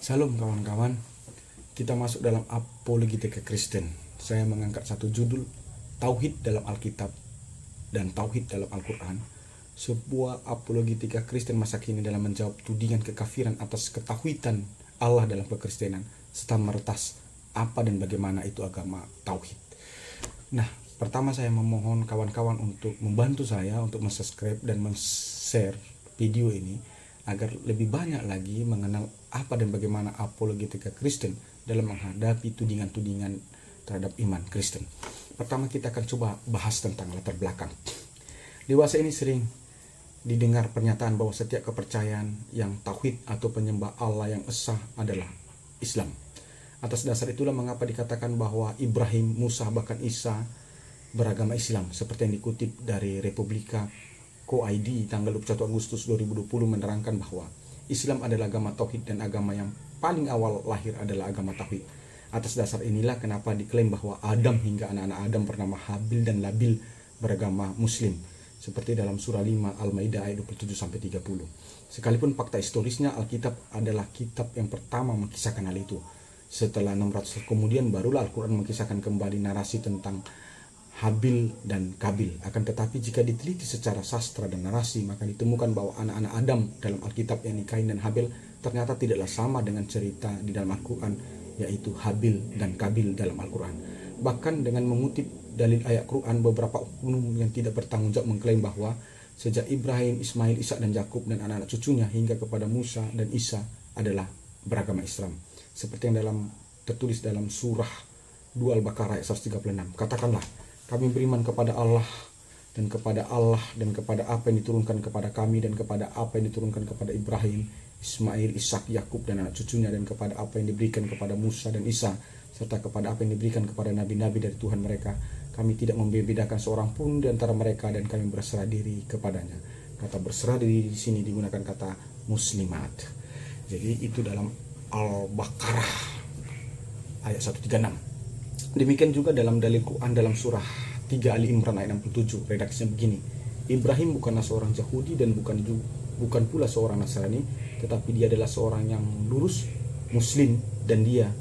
Salam kawan-kawan, kita masuk dalam apologetika Kristen. Saya mengangkat satu judul, Tauhid dalam Alkitab dan Tauhid dalam Al-Quran. Sebuah apologetika Kristen masa kini dalam menjawab tudingan kekafiran atas ketauhidan Allah dalam kekristenan, serta meretas apa dan bagaimana itu agama Tauhid. Nah, pertama saya memohon kawan-kawan untuk membantu saya untuk subscribe dan share video ini agar lebih banyak lagi mengenal apa dan bagaimana apologetika Kristen dalam menghadapi tudingan-tudingan terhadap iman Kristen. Pertama kita akan coba bahas tentang latar belakang. Dewasa ini sering didengar pernyataan bahwa setiap kepercayaan yang tauhid atau penyembah Allah yang esa adalah Islam. Atas dasar itulah mengapa dikatakan bahwa Ibrahim, Musa, bahkan Isa beragama Islam, seperti yang dikutip dari Republika Co-ID tanggal 21 Agustus 2020 menerangkan bahwa Islam adalah agama tauhid dan agama yang paling awal lahir adalah agama tauhid. Atas dasar inilah kenapa diklaim bahwa Adam hingga anak-anak Adam bernama Habil dan Labil beragama Muslim, seperti dalam surah 5 Al-Maidah ayat 27-30. Sekalipun fakta historisnya Alkitab adalah kitab yang pertama mengisahkan hal itu. Setelah 600 kemudian barulah Al-Quran mengisahkan kembali narasi tentang Habil dan Kabil. Akan tetapi jika diteliti secara sastra dan narasi, maka ditemukan bahwa anak-anak Adam dalam Alkitab yakni Kain dan Habil ternyata tidaklah sama dengan cerita di dalam Al-Quran, yaitu Habil dan Kabil dalam Al-Quran. Bahkan dengan mengutip dalil ayat Quran, beberapa oknum yang tidak bertanggung jawab mengklaim bahwa sejak Ibrahim, Ismail, Ishak dan Yakub dan anak-anak cucunya hingga kepada Musa dan Isa adalah beragama Islam. Seperti yang tertulis dalam surah 2 Al-Baqarah ayat 136. Katakanlah, kami beriman kepada Allah dan kepada apa yang diturunkan kepada kami dan kepada apa yang diturunkan kepada Ibrahim, Ismail, Ishak, Yakub dan anak cucunya, dan kepada apa yang diberikan kepada Musa dan Isa, serta kepada apa yang diberikan kepada nabi-nabi dari Tuhan mereka. Kami tidak membedakan seorang pun di antara mereka dan kami berserah diri kepadanya. Kata berserah diri di sini digunakan kata muslimat. Jadi itu dalam Al-Baqarah ayat 136. Demikian juga dalam dalil Quran dalam surah 3 Ali Imran ayat 67, redaksinya begini. Ibrahim bukanlah seorang Yahudi dan bukan pula seorang Nasrani, tetapi dia adalah seorang yang lurus Muslim dan dia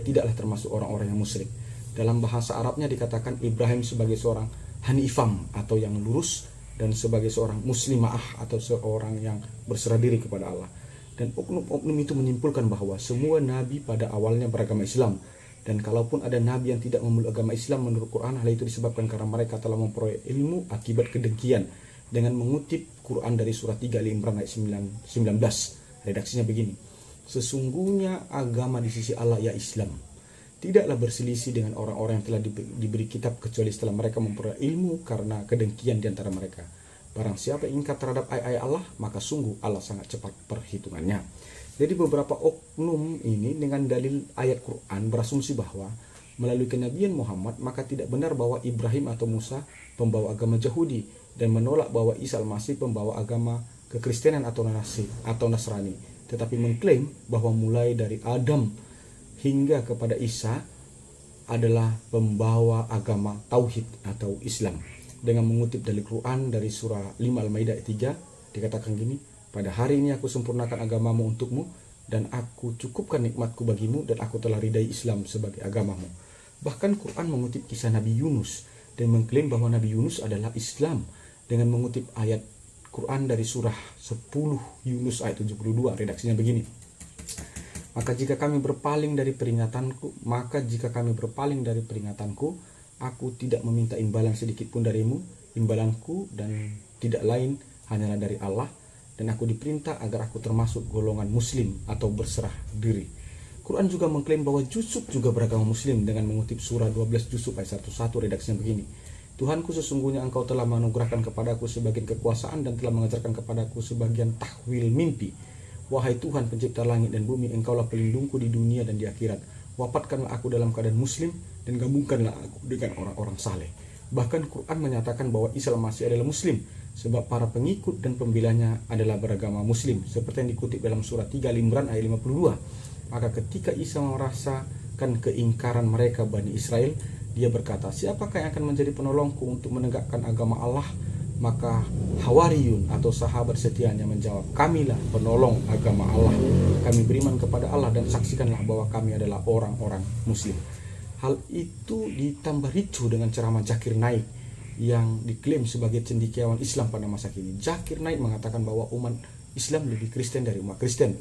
tidaklah termasuk orang-orang yang musyrik. Dalam bahasa Arabnya dikatakan Ibrahim sebagai seorang hanifam atau yang lurus dan sebagai seorang muslimah atau seorang yang berserah diri kepada Allah. Dan oknum-oknum itu menyimpulkan bahwa semua nabi pada awalnya beragama Islam. Dan kalaupun ada nabi yang tidak memeluk agama Islam menurut Quran, hal itu disebabkan karena mereka telah memperoleh ilmu akibat kedengkian. Dengan mengutip Quran dari surah 3 Ali Imran ayat 19, redaksinya begini. Sesungguhnya agama di sisi Allah ya Islam. Tidaklah berselisih dengan orang-orang yang telah diberi kitab kecuali setelah mereka memperoleh ilmu karena kedengkian di antara mereka. Barang siapa yang ingkar terhadap ayat-ayat Allah, maka sungguh Allah sangat cepat perhitungannya. Jadi beberapa oknum ini dengan dalil ayat Quran berasumsi bahwa melalui kenabian Muhammad maka tidak benar bahwa Ibrahim atau Musa pembawa agama Yahudi dan menolak bahwa Isa Al-Masih pembawa agama kekristenan atau Nasrani, tetapi mengklaim bahwa mulai dari Adam hingga kepada Isa adalah pembawa agama Tauhid atau Islam. Dengan mengutip dalil Quran dari surah 5 Al-Maidah ayat 3 dikatakan gini, pada hari ini aku sempurnakan agamamu untukmu dan aku cukupkan nikmatku bagimu dan aku telah ridai Islam sebagai agamamu. Bahkan Quran mengutip kisah Nabi Yunus dan mengklaim bahwa Nabi Yunus adalah Islam dengan mengutip ayat Quran dari surah 10 Yunus ayat 72, redaksinya begini. Maka jika kami berpaling dari peringatanku, aku tidak meminta imbalan sedikit pun darimu, imbalanku dan tidak lain hanyalah dari Allah, dan aku diperintah agar aku termasuk golongan muslim atau berserah diri. Quran juga mengklaim bahwa Yusuf juga beragama muslim dengan mengutip surah 12 Yusuf ayat 11, redaksinya begini. Tuhanku, sesungguhnya engkau telah menganugerahkan kepadaku sebagian kekuasaan dan telah mengajarkan kepadaku sebagian tahwil mimpi. Wahai Tuhan pencipta langit dan bumi, engkaulah pelindungku di dunia dan di akhirat. Wafatkanlah aku dalam keadaan muslim dan gabungkanlah aku dengan orang-orang saleh. Bahkan Quran menyatakan bahwa Isa Al-Masih adalah muslim sebab para pengikut dan pembelanya adalah beragama muslim, seperti yang dikutip dalam surah 3 Al-Imran ayat 52. Maka ketika Isa merasakan keingkaran mereka Bani Israel, dia berkata, siapakah yang akan menjadi penolongku untuk menegakkan agama Allah Maka Hawariyun atau sahabat setianya menjawab, kamilah penolong agama Allah. Kami beriman kepada Allah dan saksikanlah bahwa kami adalah orang-orang Muslim. Hal itu ditambah ricu dengan ceramah Zakir Naik yang diklaim sebagai cendekiawan Islam pada masa kini. Zakir Naik mengatakan bahwa umat Islam lebih Kristen dari umat Kristen.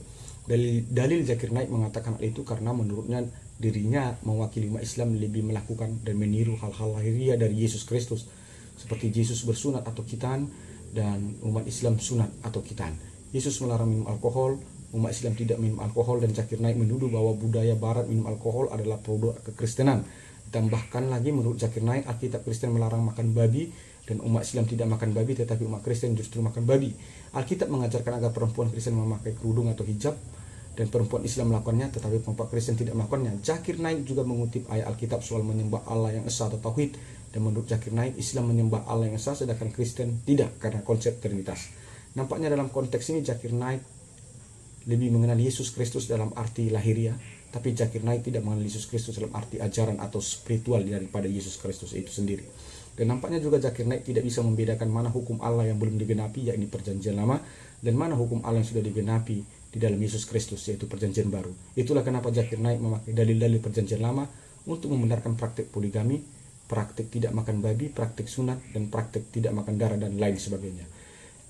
Dalil Zakir Naik mengatakan hal itu karena menurutnya dirinya mewakili umat Islam lebih melakukan dan meniru hal-hal lahiriah dari Yesus Kristus, seperti Yesus bersunat atau khitan dan umat Islam sunat atau khitan. Yesus melarang minum alkohol, umat Islam tidak minum alkohol, dan Zakir Naik menuduh bahwa budaya barat minum alkohol adalah produk kekristenan. Tambahkan lagi, menurut Zakir Naik, Alkitab Kristen melarang makan babi dan umat Islam tidak makan babi, tetapi umat Kristen justru makan babi. Alkitab mengajarkan agar perempuan Kristen memakai kerudung atau hijab dan perempuan Islam melakukannya, tetapi perempuan Kristen tidak melakukannya. Zakir Naik juga mengutip ayat Alkitab soal menyembah Allah yang esa atau tauhid, dan menurut Zakir Naik, Islam menyembah Allah yang esa sedangkan Kristen tidak karena konsep Trinitas. Nampaknya dalam konteks ini Zakir Naik lebih mengenal Yesus Kristus dalam arti lahiriah, tapi Zakir Naik tidak mengenal Yesus Kristus dalam arti ajaran atau spiritual daripada Yesus Kristus itu sendiri. Dan nampaknya juga Zakir Naik tidak bisa membedakan mana hukum Allah yang belum digenapi, yakni perjanjian lama, dan mana hukum Allah yang sudah digenapi di dalam Yesus Kristus, yaitu perjanjian baru. Itulah kenapa Zakir Naik memakai dalil-dalil perjanjian lama untuk membenarkan praktik poligami, praktik tidak makan babi, praktik sunat, dan praktik tidak makan darah, dan lain sebagainya.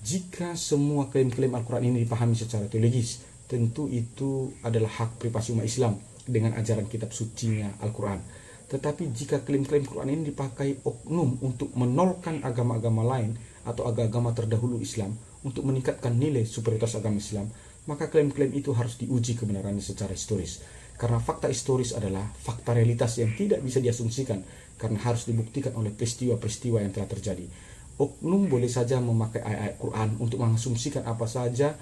Jika semua klaim-klaim Al-Quran ini dipahami secara teologis, tentu itu adalah hak privasi umat Islam dengan ajaran kitab sucinya Al-Quran. Tetapi jika klaim-klaim Quran ini dipakai oknum untuk menolkan agama-agama lain atau agama terdahulu Islam untuk meningkatkan nilai superioritas agama Islam, maka klaim-klaim itu harus diuji kebenarannya secara historis. Karena fakta historis adalah fakta realitas yang tidak bisa diasumsikan karena harus dibuktikan oleh peristiwa-peristiwa yang telah terjadi. Oknum boleh saja memakai ayat-ayat Quran untuk mengasumsikan apa saja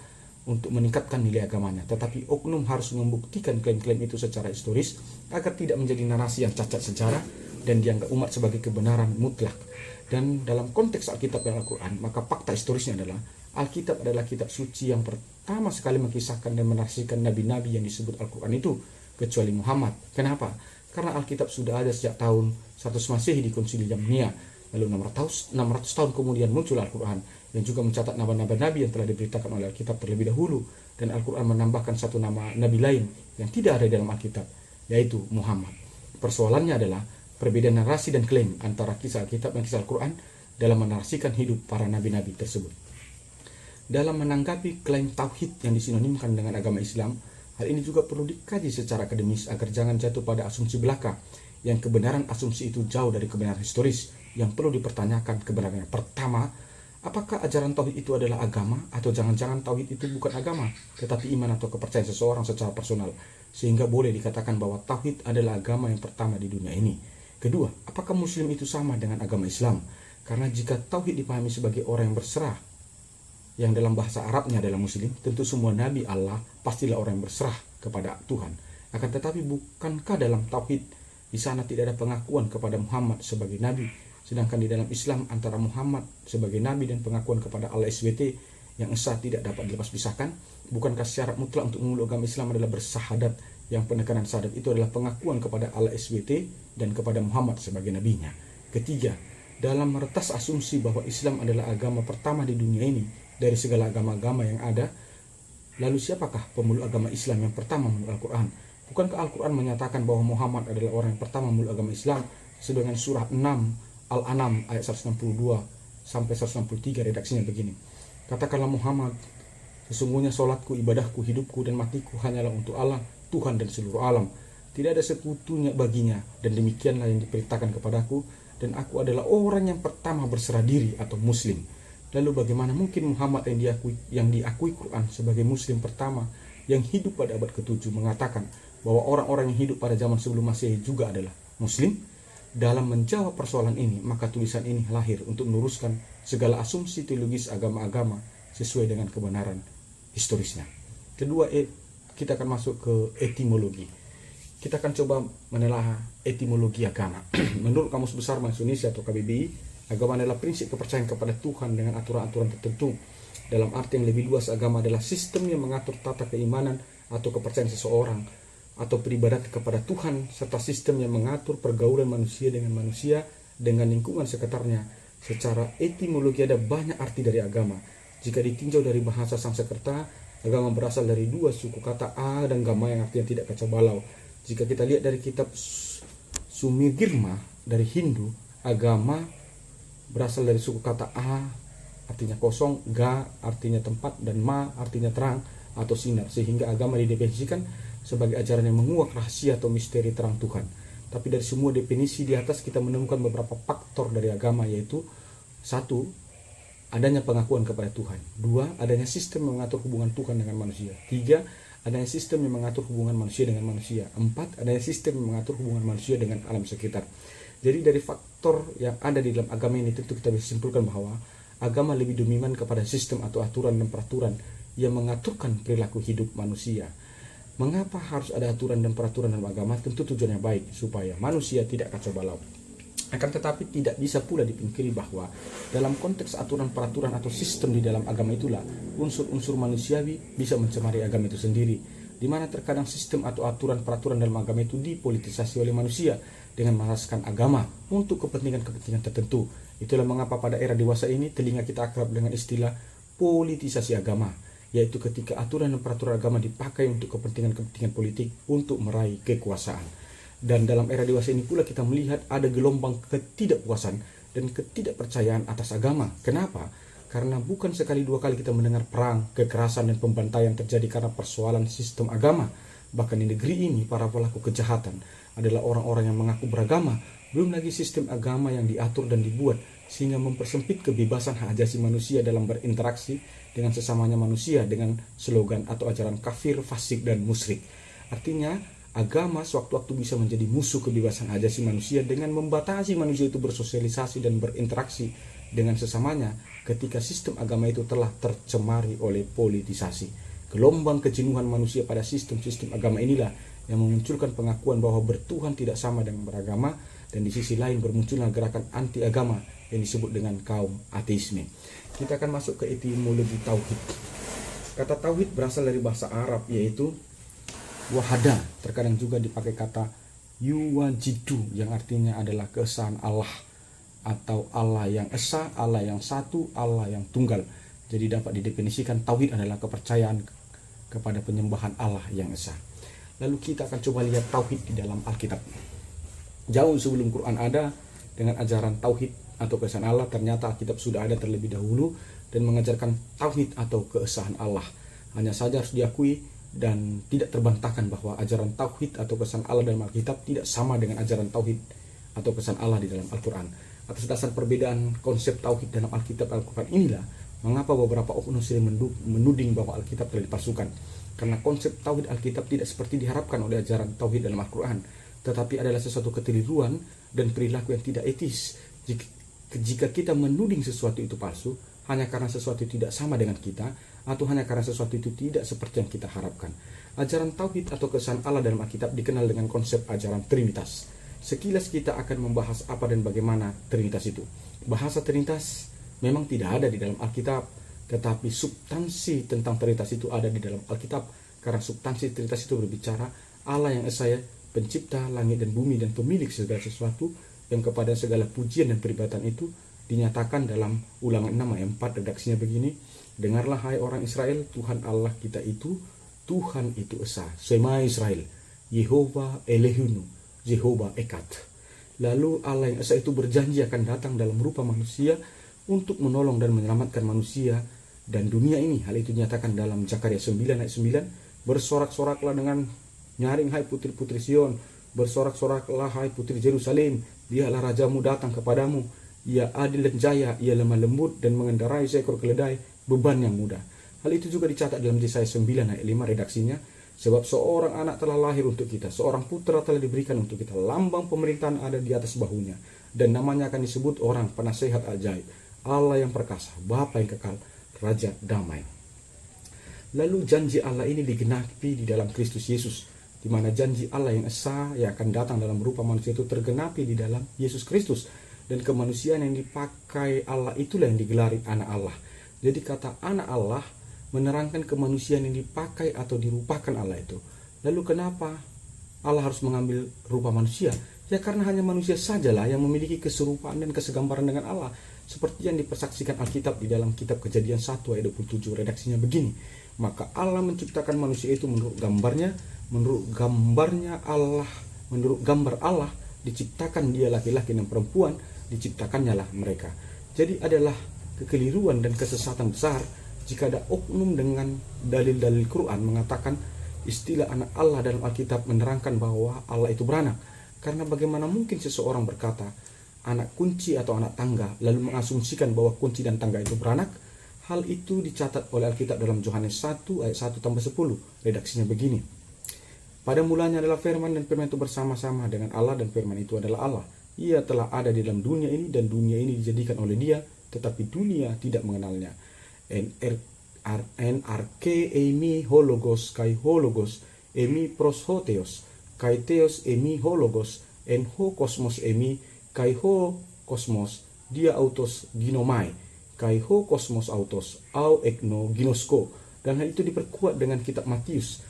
untuk meningkatkan nilai agamanya, tetapi oknum harus membuktikan klaim-klaim itu secara historis agar tidak menjadi narasi yang cacat sejarah dan dianggap umat sebagai kebenaran mutlak. Dan dalam konteks Alkitab dan Al-Quran, maka fakta historisnya adalah Alkitab adalah kitab suci yang pertama sekali mengisahkan dan menarasikan nabi-nabi yang disebut Al-Quran itu, kecuali Muhammad. Kenapa? Karena Alkitab sudah ada sejak tahun 100 Masehi di Konsili Yamnia. Lalu 600 tahun kemudian muncul Al-Quran yang juga mencatat nama-nama nabi yang telah diberitakan oleh Alkitab terlebih dahulu, dan Al-Quran menambahkan satu nama nabi lain yang tidak ada dalam Alkitab, yaitu Muhammad. Persoalannya adalah perbedaan narasi dan klaim antara kisah Alkitab dan kisah Al-Quran dalam menarasikan hidup para nabi-nabi tersebut. Dalam menanggapi klaim tauhid yang disinonimkan dengan agama Islam, hal ini juga perlu dikaji secara akademis agar jangan jatuh pada asumsi belaka yang kebenaran asumsi itu jauh dari kebenaran historis yang perlu dipertanyakan kebenarannya. Pertama, apakah ajaran tauhid itu adalah agama, atau jangan-jangan tauhid itu bukan agama, tetapi iman atau kepercayaan seseorang secara personal, sehingga boleh dikatakan bahwa tauhid adalah agama yang pertama di dunia ini. Kedua, apakah muslim itu sama dengan agama Islam? Karena jika tauhid dipahami sebagai orang yang berserah, yang dalam bahasa Arabnya adalah muslim, tentu semua nabi Allah pastilah orang yang berserah kepada Tuhan. Akan tetapi bukankah dalam tauhid di sana tidak ada pengakuan kepada Muhammad sebagai nabi? Sedangkan di dalam Islam antara Muhammad sebagai nabi dan pengakuan kepada Allah SWT yang esa tidak dapat dilepas pisahkan. Bukankah syarat mutlak untuk memeluk agama Islam adalah bersahadat, yang penekanan syahadat itu adalah pengakuan kepada Allah SWT dan kepada Muhammad sebagai nabinya. Ketiga, dalam meretas asumsi bahwa Islam adalah agama pertama di dunia ini dari segala agama-agama yang ada, lalu siapakah pemeluk agama Islam yang pertama menurut Al-Quran? Bukankah Al-Quran menyatakan bahwa Muhammad adalah orang yang pertama memeluk agama Islam? Sedangkan surah 6 Al-An'am ayat 162 sampai 163 redaksinya begini. Katakanlah Muhammad, sesungguhnya solatku, ibadahku, hidupku, dan matiku hanyalah untuk Allah, Tuhan dan seluruh alam. Tidak ada sekutunya baginya, dan demikianlah yang diperintahkan kepadaku, dan aku adalah orang yang pertama berserah diri atau muslim. Lalu bagaimana mungkin Muhammad yang diakui Quran sebagai muslim pertama yang hidup pada abad ke-7 mengatakan bahwa orang-orang yang hidup pada zaman sebelum Masehi juga adalah muslim? Dalam menjawab persoalan ini, maka tulisan ini lahir untuk meluruskan segala asumsi teologis agama-agama sesuai dengan kebenaran historisnya. Kedua, kita akan masuk ke etimologi. Kita akan coba menelaah etimologi agama. Menurut Kamus Besar Bahasa Indonesia atau KBBI, agama adalah prinsip kepercayaan kepada Tuhan dengan aturan-aturan tertentu. Dalam arti yang lebih luas, agama adalah sistem yang mengatur tata keimanan atau kepercayaan seseorang atau beribadat kepada Tuhan, serta sistem yang mengatur pergaulan manusia dengan lingkungan sekitarnya, Secara etimologi ada banyak arti dari agama. Jika ditinjau dari bahasa Sanskerta, agama berasal dari dua suku kata a dan gama yang artinya tidak kacau balau. Jika kita lihat dari kitab Sumigirma dari Hindu, agama berasal dari suku kata a artinya kosong, ga artinya tempat, dan ma artinya terang atau sinar, sehingga agama didefinisikan sebagai ajaran yang menguak rahasia atau misteri terang Tuhan. Tapi dari semua definisi di atas kita menemukan beberapa faktor dari agama, yaitu 1. Adanya pengakuan kepada Tuhan. 2. Adanya sistem yang mengatur hubungan Tuhan dengan manusia. 3. Adanya sistem yang mengatur hubungan manusia dengan manusia. 4. Adanya sistem yang mengatur hubungan manusia dengan alam sekitar. Jadi dari faktor yang ada di dalam agama ini tentu kita bisa simpulkan bahwa agama lebih dominan kepada sistem atau aturan dan peraturan yang mengaturkan perilaku hidup manusia. Mengapa harus ada aturan dan peraturan dalam agama? Tentu tujuannya baik, supaya manusia tidak kacau balau. Akan tetapi tidak bisa pula dipungkiri bahwa dalam konteks aturan peraturan atau sistem di dalam agama itulah unsur-unsur manusiawi bisa mencemari agama itu sendiri, di mana terkadang sistem atau aturan peraturan dalam agama itu dipolitisasi oleh manusia dengan meraskan agama untuk kepentingan-kepentingan tertentu. Itulah mengapa pada era dewasa ini telinga kita akrab dengan istilah politisasi agama, yaitu ketika aturan dan peraturan agama dipakai untuk kepentingan-kepentingan politik untuk meraih kekuasaan. Dan dalam era dewasa ini pula kita melihat ada gelombang ketidakpuasan dan ketidakpercayaan atas agama. Kenapa? Karena bukan sekali dua kali kita mendengar perang, kekerasan, dan pembantaian terjadi karena persoalan sistem agama. Bahkan di negeri ini para pelaku kejahatan adalah orang-orang yang mengaku beragama, belum lagi sistem agama yang diatur dan dibuat sehingga mempersempit kebebasan hak asasi manusia dalam berinteraksi dengan sesamanya manusia dengan slogan atau ajaran kafir, fasik, dan musyrik. Artinya, agama sewaktu-waktu bisa menjadi musuh kebebasan hak asasi manusia dengan membatasi manusia itu bersosialisasi dan berinteraksi dengan sesamanya ketika sistem agama itu telah tercemari oleh politisasi. Gelombang kejenuhan manusia pada sistem-sistem agama inilah yang memunculkan pengakuan bahwa bertuhan tidak sama dengan beragama, dan di sisi lain bermunculnya gerakan anti agama yang disebut dengan kaum ateisme. Kita akan masuk ke etimologi tauhid. Kata tauhid berasal dari bahasa Arab, yaitu wahada. Terkadang juga dipakai kata yuwajidu yang artinya adalah keesahan Allah, atau Allah yang esa, Allah yang satu, Allah yang tunggal. Jadi dapat didefinisikan tauhid adalah kepercayaan kepada penyembahan Allah yang esa. Lalu kita akan coba lihat tauhid di dalam Alkitab. Jauh sebelum Quran ada dengan ajaran tauhid atau keesahan Allah, ternyata Alkitab sudah ada terlebih dahulu dan mengajarkan tauhid atau keesahan Allah. Hanya saja harus diakui dan tidak terbantahkan bahwa ajaran tauhid atau keesahan Allah dalam Alkitab tidak sama dengan ajaran tauhid atau keesahan Allah di dalam Al-Quran. Atas dasar perbedaan konsep tauhid dalam Alkitab dan Al-Quran inilah mengapa beberapa oknum sering menuding bahwa Alkitab telah dipalsukan. Karena konsep tauhid Alkitab tidak seperti diharapkan oleh ajaran tauhid dalam Al-Quran, tetapi adalah sesuatu kekeliruan dan perilaku yang tidak etis. Jika kita menuding sesuatu itu palsu hanya karena sesuatu itu tidak sama dengan kita, atau hanya karena sesuatu itu tidak seperti yang kita harapkan. Ajaran tauhid atau keesahan Allah dalam Alkitab dikenal dengan konsep ajaran Trinitas. Sekilas kita akan membahas apa dan bagaimana Trinitas itu. Bahasa Trinitas memang tidak ada di dalam Alkitab, tetapi substansi tentang Trinitas itu ada di dalam Alkitab. Karena substansi Trinitas itu berbicara Allah yang esa, pencipta langit dan bumi dan pemilik segala sesuatu, yang kepada segala pujian dan peribadatan itu dinyatakan dalam Ulangan 6 ayat 4. Redaksinya begini: dengarlah hai orang Israel, Tuhan Allah kita itu, Tuhan itu esa. Shema Israel, Yehova Elehunu, Jehovah Ekat. Lalu Allah yang esa itu berjanji akan datang dalam rupa manusia untuk menolong dan menyelamatkan manusia dan dunia ini. Hal itu dinyatakan dalam Zakaria 9 ayat 9. Bersorak-soraklah dengan nyaring hai putri-putri Sion, bersorak-soraklah hai putri Yerusalem, dialah rajamu datang kepadamu, ia adil dan jaya, ia lemah lembut dan mengendarai seekor keledai beban yang mudah. Hal itu juga dicatat dalam Yesaya 9 ayat 5. Redaksinya: sebab seorang anak telah lahir untuk kita, seorang putra telah diberikan untuk kita, lambang pemerintahan ada di atas bahunya, dan namanya akan disebut orang penasehat ajaib, Allah yang perkasa, Bapa yang kekal, Raja damai. Lalu janji Allah ini digenapi di dalam Kristus Yesus, di mana janji Allah yang esa yang akan datang dalam rupa manusia itu tergenapi di dalam Yesus Kristus, dan kemanusiaan yang dipakai Allah itulah yang digelari anak Allah. Jadi kata anak Allah menerangkan kemanusiaan yang dipakai atau dirupakan Allah itu. Lalu kenapa Allah harus mengambil rupa manusia? Ya karena hanya manusia sajalah yang memiliki keserupaan dan kesegambaran dengan Allah. Seperti yang dipersaksikan Alkitab di dalam kitab Kejadian 1 ayat 27, redaksinya begini. Maka Allah menciptakan manusia itu menurut gambar Allah diciptakan dia laki-laki dan perempuan, diciptakannya lah mereka. Jadi adalah kekeliruan dan kesesatan besar jika ada oknum dengan dalil-dalil Quran mengatakan istilah anak Allah dalam Alkitab menerangkan bahwa Allah itu beranak. Karena bagaimana mungkin seseorang berkata anak kunci atau anak tangga lalu mengasumsikan bahwa kunci dan tangga itu beranak? Hal itu dicatat oleh Alkitab dalam Yohanes 1 ayat 1-10. Redaksinya begini. Pada mulanya adalah firman, dan firman itu bersama-sama dengan Allah, dan firman itu adalah Allah. Ia telah ada di dalam dunia ini, dan dunia ini dijadikan oleh dia, tetapi dunia tidak mengenalnya. NRK emi hologos kai hologos emi proshoteos kai theos emi hologos en ho kosmos emi kai ho kosmos dia autos ginomai kai ho kosmos autos au ekno ginosko. Dan hal itu diperkuat dengan kitab Matius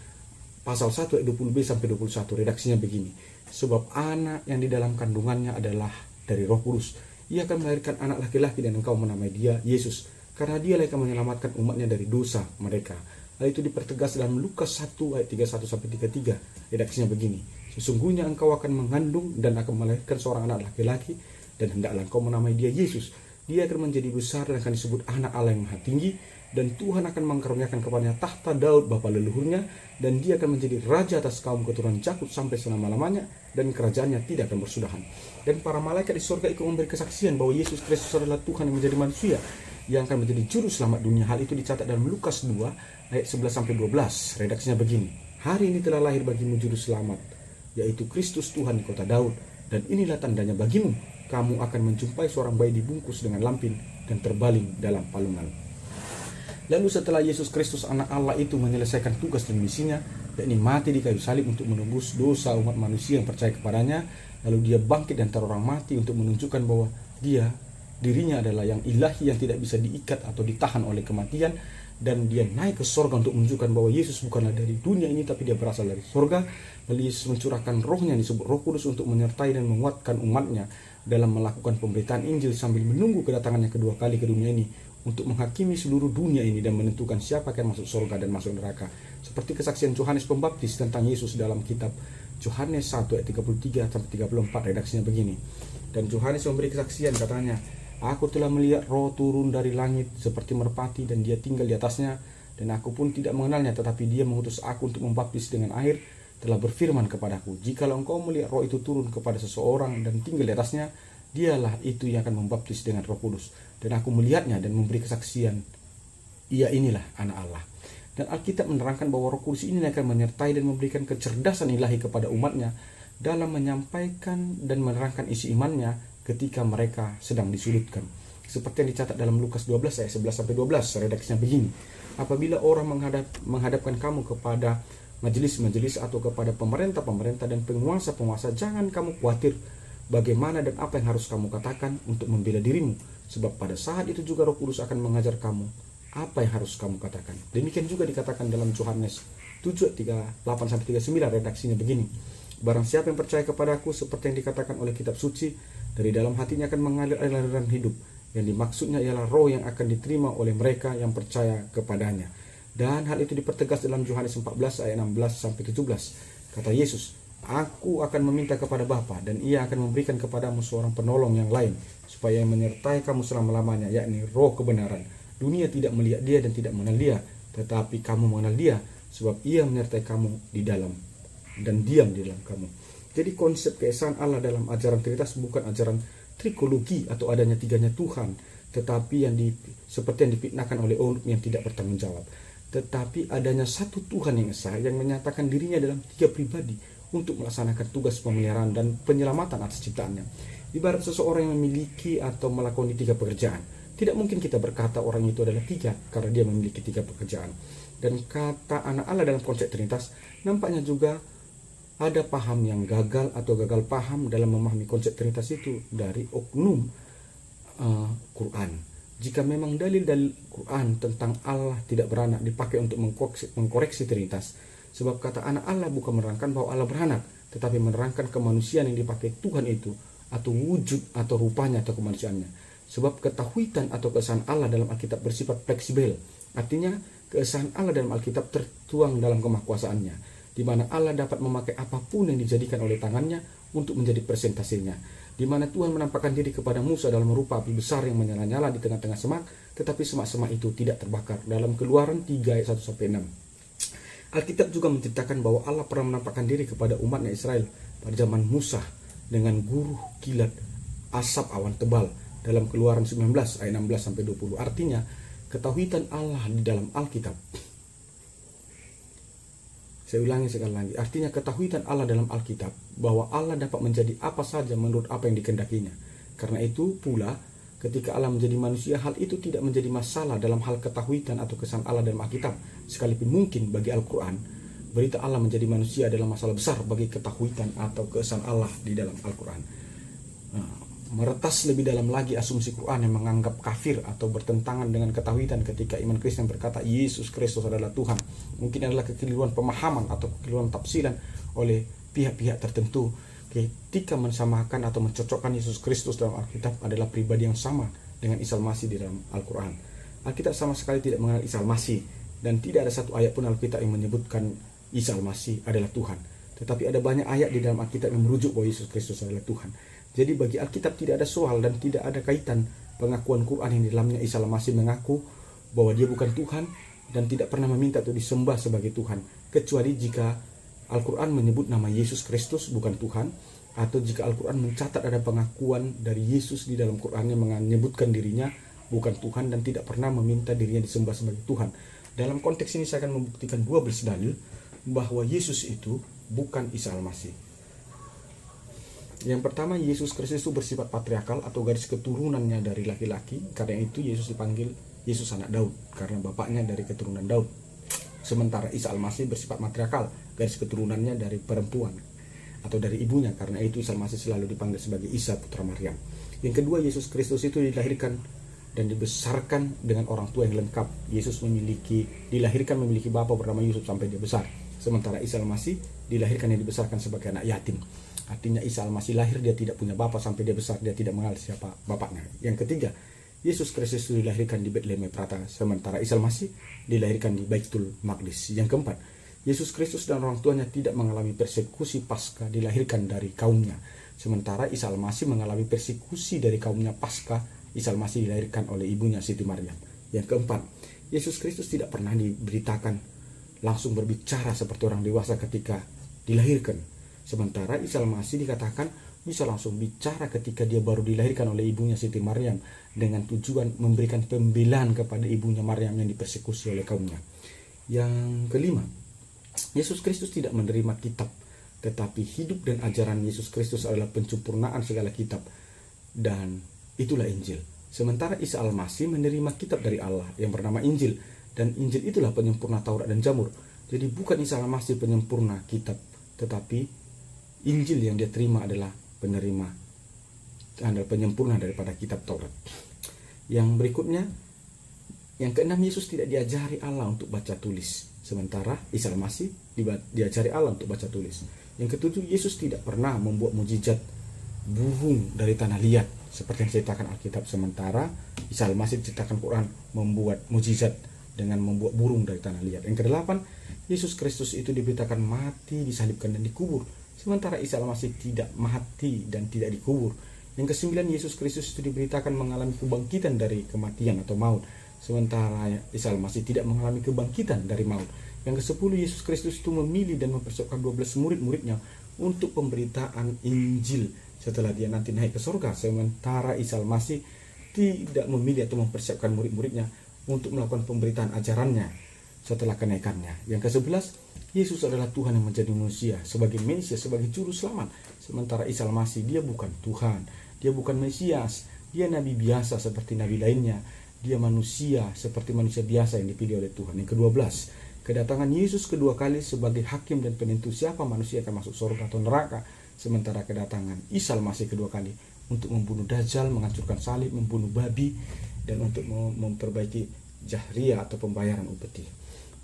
pasal 1 ayat 20b sampai 21. Redaksinya begini. Sebab anak yang di dalam kandungannya adalah dari Roh Kudus. Ia akan melahirkan anak laki-laki dan engkau menamai dia Yesus, karena dia yang akan menyelamatkan umatnya dari dosa mereka. Hal itu dipertegas dalam Lukas 1 ayat 31 sampai 33. Redaksinya begini. Sesungguhnya engkau akan mengandung dan akan melahirkan seorang anak laki-laki, dan hendaklah engkau menamai dia Yesus. Dia akan menjadi besar dan akan disebut anak Allah yang maha tinggi, dan Tuhan akan mengkaruniakan kepadanya tahta Daud bapa leluhurnya, dan dia akan menjadi raja atas kaum keturunan Yakub sampai selama-lamanya, dan kerajaannya tidak akan bersudahan. Dan para malaikat di surga ikut memberi kesaksian bahwa Yesus Kristus adalah Tuhan yang menjadi manusia, yang akan menjadi juru selamat dunia. Hal itu dicatat dalam Lukas 2 ayat 11-12. Redaksinya begini. Hari ini telah lahir bagimu juru selamat, yaitu Kristus Tuhan di kota Daud, dan inilah tandanya bagimu, kamu akan menjumpai seorang bayi dibungkus dengan lampin dan terbaling dalam palungan. Lalu setelah Yesus Kristus anak Allah itu menyelesaikan tugas dan misinya, yakni mati di kayu salib untuk menebus dosa umat manusia yang percaya kepadanya, lalu dia bangkit dan antara orang mati untuk menunjukkan bahwa dirinya adalah yang ilahi yang tidak bisa diikat atau ditahan oleh kematian, dan dia naik ke sorga untuk menunjukkan bahwa Yesus bukanlah dari dunia ini tapi dia berasal dari sorga. Lalu Yesus mencurahkan rohnya yang disebut Roh Kudus untuk menyertai dan menguatkan umatnya dalam melakukan pemberitaan Injil sambil menunggu kedatangannya kedua kali ke dunia ini untuk menghakimi seluruh dunia ini dan menentukan siapa yang masuk surga dan masuk neraka. Seperti kesaksian Yohanes Pembaptis tentang Yesus dalam kitab Yohanes 1 ayat 33-34. Redaksinya begini. Dan Yohanes memberi kesaksian, katanya, aku telah melihat roh turun dari langit seperti merpati, dan dia tinggal di atasnya, dan aku pun tidak mengenalnya, tetapi dia mengutus aku untuk membaptis dengan air, telah berfirman kepadaku, jikalau engkau melihat roh itu turun kepada seseorang dan tinggal di atasnya, dialah itu yang akan membaptis dengan Roh Kudus. Dan aku melihatnya dan memberi kesaksian, ia inilah anak Allah. Dan Alkitab menerangkan bahwa Roh Kudus ini akan menyertai dan memberikan kecerdasan ilahi kepada umatnya dalam menyampaikan dan menerangkan isi imannya ketika mereka sedang disudutkan. Seperti yang dicatat dalam Lukas 12 ayat 11-12. Redaksinya begini. Apabila orang menghadapkan kamu kepada majelis-majelis atau kepada pemerintah-pemerintah dan penguasa-penguasa, jangan kamu khawatir bagaimana dan apa yang harus kamu katakan untuk membela dirimu, sebab pada saat itu juga Roh Kudus akan mengajar kamu apa yang harus kamu katakan. Demikian juga dikatakan dalam Yohanes 7:38-39. Redaksinya begini. Barang siapa yang percaya kepadaku, seperti yang dikatakan oleh kitab suci, dari dalam hatinya akan mengalir aliran hidup. Yang dimaksudnya ialah roh yang akan diterima oleh mereka yang percaya kepadanya. Dan hal itu dipertegas dalam Yohanes 14 ayat 16-17. Kata Yesus, aku akan meminta kepada Bapa, dan ia akan memberikan kepadamu seorang penolong yang lain, supaya menyertai kamu selama-lamanya, yakni roh kebenaran. Dunia tidak melihat dia dan tidak mengenal dia, tetapi kamu mengenal dia, sebab ia menyertai kamu di dalam dan diam di dalam kamu. Jadi konsep keesaan Allah dalam ajaran Trinitas bukan ajaran trikologi atau adanya tiganya Tuhan, tetapi seperti yang difitnahkan oleh orang yang tidak bertanggung jawab. Tetapi adanya satu Tuhan yang esa yang menyatakan dirinya dalam tiga pribadi untuk melaksanakan tugas pemeliharaan dan penyelamatan atas ciptaannya. Ibarat seseorang yang memiliki atau melakoni tiga pekerjaan. Tidak mungkin kita berkata orang itu adalah tiga karena dia memiliki tiga pekerjaan. Dan kata anak Allah dalam konsep Trinitas nampaknya juga ada paham yang gagal atau gagal paham dalam memahami konsep Trinitas itu dari oknum Quran. Jika memang dalil-dalil Quran tentang Allah tidak beranak dipakai untuk mengkoreksi Trinitas, sebab kata anak Allah bukan menerangkan bahwa Allah beranak, tetapi menerangkan kemanusiaan yang dipakai Tuhan itu, atau wujud atau rupanya atau kemanusiaannya. Sebab ketahuitan atau keesaan Allah dalam Alkitab bersifat fleksibel. Artinya keesaan Allah dalam Alkitab tertuang dalam kemahakuasaannya, di mana Allah dapat memakai apapun yang dijadikan oleh tangannya untuk menjadi presentasinya. Di mana Tuhan menampakkan diri kepada Musa dalam rupa api besar yang menyala-nyala di tengah-tengah semak, tetapi semak-semak itu tidak terbakar. Dalam Keluaran 3 ayat 1-6. Alkitab juga menceritakan bahwa Allah pernah menampakkan diri kepada umatnya Israel pada zaman Musa dengan guruh kilat asap awan tebal dalam Keluaran 19 ayat 16-20. Artinya ketahuitan Allah di dalam Alkitab. Saya ulangi sekali lagi. Artinya ketahuitan Allah dalam Alkitab bahwa Allah dapat menjadi apa saja menurut apa yang dikehendakinya. Karena itu pula ketika Allah menjadi manusia, hal itu tidak menjadi masalah dalam hal ketahuitan atau kesan Allah dalam Alkitab. Sekalipun mungkin bagi Al-Quran, berita Allah menjadi manusia adalah masalah besar bagi ketahuitan atau kesan Allah di dalam Al-Quran. Meretas lebih dalam lagi asumsi Quran yang menganggap kafir atau bertentangan dengan ketahuitan ketika iman Kristen berkata Yesus Kristus adalah Tuhan. Mungkin adalah kekeliruan pemahaman atau kekeliruan tafsiran oleh pihak-pihak tertentu ketika mensamakan atau mencocokkan Yesus Kristus dalam Alkitab adalah pribadi yang sama dengan Isa Al-Masih di dalam Al-Quran. Alkitab sama sekali tidak mengenal Isa Al-Masih, dan tidak ada satu ayat pun Alkitab yang menyebutkan Isa Al-Masih adalah Tuhan. Tetapi ada banyak ayat di dalam Alkitab yang merujuk bahwa Yesus Kristus adalah Tuhan. Jadi bagi Alkitab tidak ada soal dan tidak ada kaitan pengakuan Quran yang di dalamnya Isa Al-Masih mengaku bahwa dia bukan Tuhan dan tidak pernah meminta untuk disembah sebagai Tuhan, kecuali jika Al-Quran menyebut nama Yesus Kristus bukan Tuhan, atau jika Al-Quran mencatat ada pengakuan dari Yesus di dalam Quran yang menyebutkan dirinya bukan Tuhan dan tidak pernah meminta dirinya disembah sebagai Tuhan. Dalam konteks ini saya akan membuktikan 12 dalil bahwa Yesus itu bukan Isa Al-Masih. Yang pertama, Yesus Kristus itu bersifat patriarkal atau garis keturunannya dari laki-laki. Karena itu Yesus dipanggil Yesus anak Daud, karena bapaknya dari keturunan Daud. Sementara Isa Al-Masih bersifat matriarkal, garis keturunannya dari perempuan atau dari ibunya. Karena itu Isa Al-Masih selalu dipanggil sebagai Isa putra Maryam. Yang kedua, Yesus Kristus itu dilahirkan dan dibesarkan dengan orang tua yang lengkap. Yesus dilahirkan memiliki bapa bernama Yusuf sampai dia besar. Sementara Isa Al-Masih dilahirkan dan dibesarkan sebagai anak yatim. Artinya Isa Al-Masih lahir dia tidak punya bapa sampai dia besar, dia tidak mengenal siapa bapaknya. Yang ketiga, Yesus Kristus dilahirkan di Bethlehem Efrata, sementara Isa Al-Masih dilahirkan di Baitul Maqdis. Yang keempat, Yesus Kristus dan orang tuanya tidak mengalami persekusi pasca dilahirkan dari kaumnya, sementara Isa Al-Masih mengalami persekusi dari kaumnya pasca Isa Al-Masih dilahirkan oleh ibunya Siti Maryam. Yang keempat, Yesus Kristus tidak pernah diberitakan langsung berbicara seperti orang dewasa ketika dilahirkan, sementara Isa Al-Masih dikatakan bisa langsung bicara ketika dia baru dilahirkan oleh ibunya Siti Maryam dengan tujuan memberikan pembelaan kepada ibunya Maryam yang dipersekusi oleh kaumnya. Yang kelima, Yesus Kristus tidak menerima kitab, tetapi hidup dan ajaran Yesus Kristus adalah penyempurnaan segala kitab, dan itulah Injil. Sementara Isa Al-Masih menerima kitab dari Allah yang bernama Injil, dan Injil itulah penyempurna Taurat dan Zabur. Jadi bukan Isa Al-Masih penyempurna kitab, tetapi Injil yang dia terima adalah penyempurna daripada kitab Taurat. Yang berikutnya, yang keenam, Yesus tidak diajari Allah untuk baca tulis, sementara Isa Al-Masih diajari Allah untuk baca tulis. Yang ketujuh, Yesus tidak pernah membuat mukjizat burung dari tanah liat seperti yang diceritakan Alkitab, sementara Isa Al-Masih diceritakan Quran membuat mukjizat dengan membuat burung dari tanah liat. Yang kedelapan, Yesus Kristus itu diberitakan mati, disalibkan dan dikubur, sementara Isa Al-Masih tidak mati dan tidak dikubur. Yang kesembilan, Yesus Kristus itu diberitakan mengalami kebangkitan dari kematian atau maut, sementara Isa Al-Masih tidak mengalami kebangkitan dari maut. Yang kesepuluh, Yesus Kristus itu memilih dan mempersiapkan 12 murid-muridnya untuk pemberitaan Injil setelah dia nanti naik ke surga, sementara Isa Al-Masih tidak memilih atau mempersiapkan murid-muridnya untuk melakukan pemberitaan ajarannya setelah kenaikannya. Yang ke-11, Yesus adalah Tuhan yang menjadi manusia sebagai Mesias, sebagai juru selamat, sementara Isa Al-Masih dia bukan Tuhan, dia bukan Mesias, dia nabi biasa seperti nabi lainnya, dia manusia seperti manusia biasa yang dipilih oleh Tuhan. Yang ke-12, kedatangan Yesus kedua kali sebagai hakim dan penentu siapa manusia akan masuk surga atau neraka, sementara kedatangan Isa Al-Masih kedua kali untuk membunuh Dajjal, menghancurkan salib, membunuh babi, dan untuk memperbaiki jahriyah atau pembayaran upeti.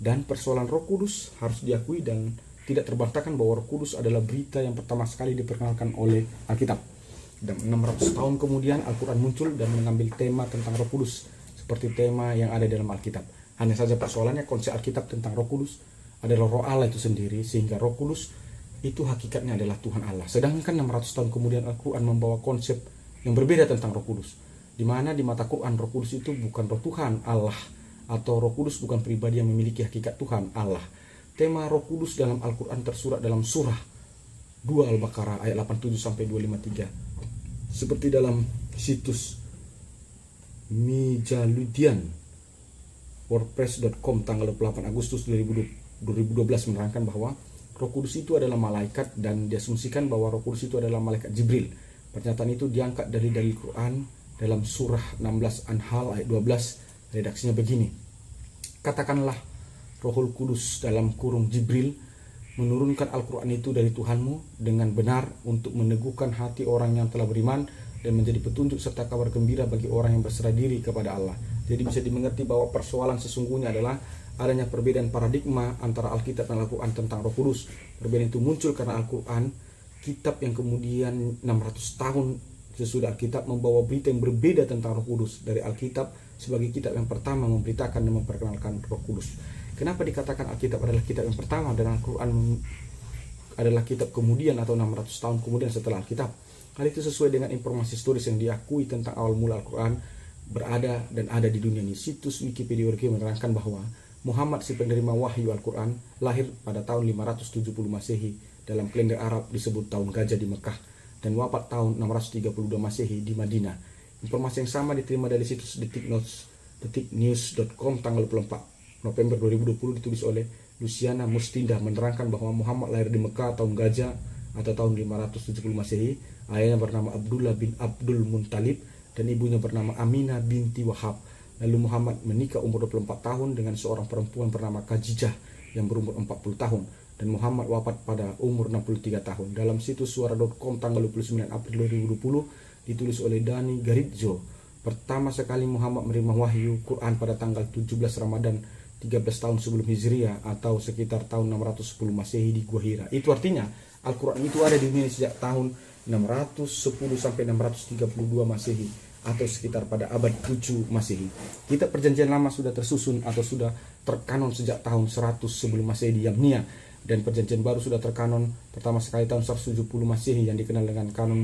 Dan persoalan Roh Kudus harus diakui dan tidak terbantahkan bahwa Roh Kudus adalah berita yang pertama sekali diperkenalkan oleh Alkitab. Dan 600 tahun kemudian Al-Quran muncul dan mengambil tema tentang Roh Kudus seperti tema yang ada dalam Alkitab. Hanya saja persoalannya konsep Alkitab tentang Roh Kudus adalah Roh Allah itu sendiri, sehingga Roh Kudus itu hakikatnya adalah Tuhan Allah. Sedangkan 600 tahun kemudian Al-Quran membawa konsep yang berbeda tentang Roh Kudus, di mana di mata Quran Roh Kudus itu bukan Roh Tuhan Allah, atau Roh Kudus bukan pribadi yang memiliki hakikat Tuhan Allah. Tema Roh Kudus dalam Al-Quran tersurat dalam surah 2 Al-Baqarah ayat 87 sampai 253. Seperti dalam situs Mijaludian wordpress.com tanggal 28 Agustus 2012 menerangkan bahwa Roh Kudus itu adalah malaikat, dan diasumsikan bahwa Roh Kudus itu adalah malaikat Jibril. Pernyataan itu diangkat dari dalil Quran dalam surah 16 Anhal ayat 12. Redaksinya begini: katakanlah Rohul Kudus dalam kurung Jibril menurunkan Al-Quran itu dari Tuhanmu dengan benar untuk meneguhkan hati orang yang telah beriman dan menjadi petunjuk serta kabar gembira bagi orang yang berserah diri kepada Allah. Jadi bisa dimengerti bahwa persoalan sesungguhnya adalah adanya perbedaan paradigma antara Alkitab dan Al-Quran tentang Roh Kudus. Perbedaan itu muncul karena Al-Quran, kitab yang kemudian 600 tahun sesudah Alkitab, membawa berita yang berbeda tentang Roh Kudus dari Alkitab sebagai kitab yang pertama memberitakan dan memperkenalkan Roh Kudus. Kenapa dikatakan Alkitab adalah kitab yang pertama dan Al-Quran adalah kitab kemudian atau 600 tahun kemudian setelah Alkitab? Hal itu sesuai dengan informasi historis yang diakui tentang awal mula Al-Quran berada dan ada di dunia ini. Situs Wikipedia menerangkan bahwa Muhammad, si penerima wahyu Al-Quran, lahir pada tahun 570 Masehi dalam kalender Arab disebut tahun gajah di Mekah, dan wafat tahun 632 Masehi di Madinah. Informasi yang sama diterima dari situs detiknews.com tanggal 24 November 2020, ditulis oleh Luciana Mustinda, menerangkan bahwa Muhammad lahir di Mekah tahun gajah atau tahun 570 Masehi. Ayahnya bernama Abdullah bin Abdul Muntalib dan ibunya bernama Aminah binti Wahab. Lalu Muhammad menikah umur 24 tahun dengan seorang perempuan bernama Khadijah yang berumur 40 tahun, dan Muhammad wafat pada umur 63 tahun. Dalam situs suara.com tanggal 29 April 2020, ditulis oleh Dani Garizzo, pertama sekali Muhammad menerima wahyu Quran pada tanggal 17 Ramadan 13 tahun sebelum Hijriah atau sekitar tahun 610 Masehi di Gua Hira. Itu artinya Al-Quran itu ada di dunia sejak tahun 610 sampai 632 Masehi atau sekitar pada abad 7 Masehi. Kitab Perjanjian Lama sudah tersusun atau sudah terkanon sejak tahun 100 sebelum Masehi di Yamnia, dan Perjanjian Baru sudah terkanon pertama sekali tahun 170 Masehi yang dikenal dengan kanon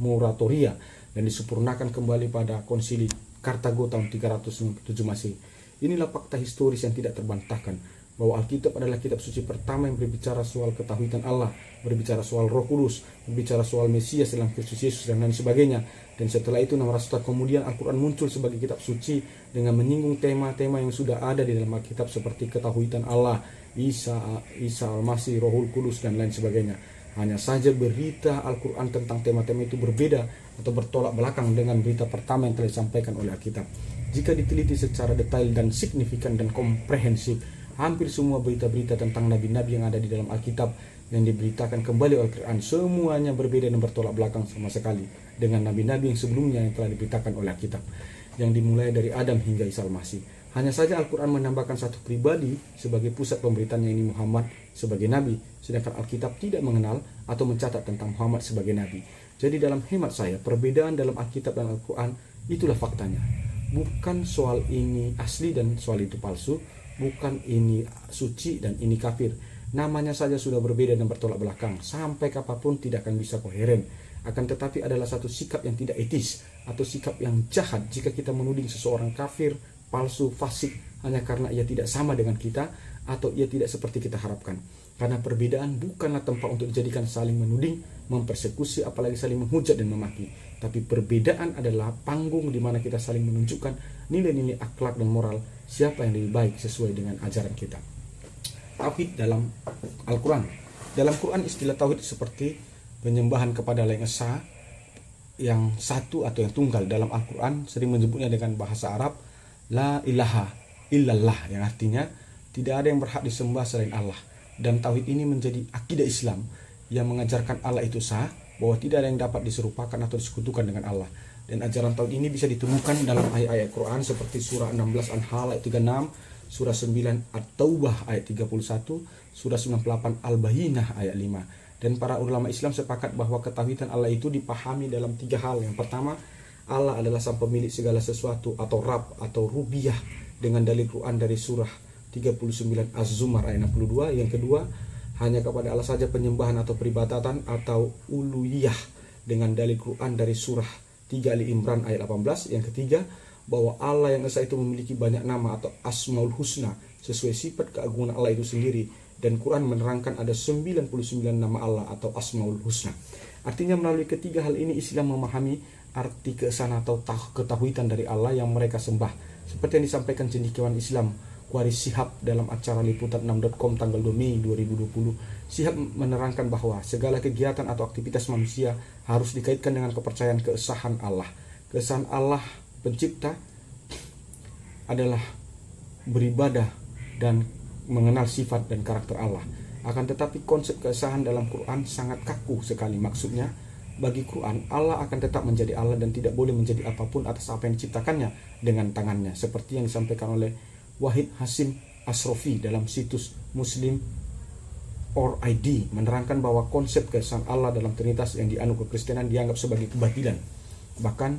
Moratoria dan disempurnakan kembali pada Konsili Kartago tahun 397 Masehi. Inilah fakta historis yang tidak terbantahkan, bahwa Alkitab adalah kitab suci pertama yang berbicara soal ketahuidan Allah, berbicara soal Roh Kudus, berbicara soal Mesias dalam Kristus Yesus dan lain sebagainya. Dan setelah itu 600 tahun kemudian Al-Quran muncul sebagai kitab suci dengan menyinggung tema-tema yang sudah ada di dalam Alkitab seperti ketahuidan Allah, Isa Al-Masih, Rohul Kudus dan lain sebagainya. Hanya saja berita Al-Quran tentang tema-tema itu berbeda atau bertolak belakang dengan berita pertama yang telah disampaikan oleh Alkitab. Jika diteliti secara detail dan signifikan dan komprehensif, hampir semua berita-berita tentang nabi-nabi yang ada di dalam Alkitab yang diberitakan kembali oleh Al-Quran semuanya berbeda dan bertolak belakang sama sekali dengan nabi-nabi yang sebelumnya yang telah diberitakan oleh Alkitab, yang dimulai dari Adam hingga Isa Al-Masih. Hanya saja Al-Quran menambahkan satu pribadi sebagai pusat pemberitaan, yang ini Muhammad sebagai nabi, sedangkan Alkitab tidak mengenal atau mencatat tentang Muhammad sebagai nabi. Jadi dalam hemat saya, perbedaan dalam Alkitab dan Al-Quran itulah faktanya. Bukan soal ini asli dan soal itu palsu, bukan ini suci dan ini kafir. Namanya saja sudah berbeda dan bertolak belakang. Sampai kapanpun tidak akan bisa koheren. Akan tetapi adalah satu sikap yang tidak etis atau sikap yang jahat jika kita menuding seseorang kafir, palsu, fasik hanya karena ia tidak sama dengan kita atau ia tidak seperti kita harapkan. Karena perbedaan bukanlah tempat untuk dijadikan saling menuding, mempersekusi, apalagi saling menghujat dan memaki. Tapi perbedaan adalah panggung di mana kita saling menunjukkan nilai-nilai akhlak dan moral siapa yang lebih baik sesuai dengan ajaran kita. Tauhid dalam Al-Quran. Dalam Quran istilah tauhid seperti penyembahan kepada Allah yang esa, yang satu atau yang tunggal. Dalam Al-Quran sering menyebutnya dengan bahasa Arab la ilaha illallah, yang artinya tidak ada yang berhak disembah selain Allah. Dan tauhid ini menjadi akidah Islam yang mengajarkan Allah itu sah, bahwa tidak ada yang dapat diserupakan atau disekutukan dengan Allah. Dan ajaran tauhid ini bisa ditemukan dalam ayat-ayat Quran seperti surah 16 Anhal ayat 36, surah 9 At-Taubah ayat 31, surah 98 Al-Bayyinah ayat 5. Dan para ulama Islam sepakat bahwa ketauhidan Allah itu dipahami dalam 3 hal. Yang pertama, Allah adalah sang pemilik segala sesuatu atau Rabb atau Rububiyah dengan dalil Quran dari surah 39 Az-Zumar ayat 62. Yang kedua, hanya kepada Allah saja penyembahan atau peribadatan atau uluhiyah dengan dalil Quran dari surah 3 Ali Imran ayat 18. Yang ketiga, bahwa Allah yang Esa itu memiliki banyak nama atau Asmaul Husna sesuai sifat keagungan Allah itu sendiri. Dan Quran menerangkan ada 99 nama Allah atau Asmaul Husna. Artinya melalui ketiga hal ini Islam memahami arti keesaan atau ketauhidan dari Allah yang mereka sembah. Seperti yang disampaikan cendekiawan Islam Waris Shihab dalam acara liputan6.com tanggal 2 Mei 2020. Shihab menerangkan bahwa segala kegiatan atau aktivitas manusia harus dikaitkan dengan kepercayaan keesahan Allah. Keesaan Allah pencipta adalah beribadah dan mengenal sifat dan karakter Allah. Akan tetapi konsep keesahan dalam Quran sangat kaku sekali. Maksudnya, bagi Quran, Allah akan tetap menjadi Allah dan tidak boleh menjadi apapun atas apa yang diciptakannya dengan tangannya. Seperti yang disampaikan oleh Wahid Hasim Asrofi dalam situs Muslim or ID menerangkan bahwa konsep keesaan Allah dalam Trinitas yang dianut kekristenan dianggap sebagai kebatilan. Bahkan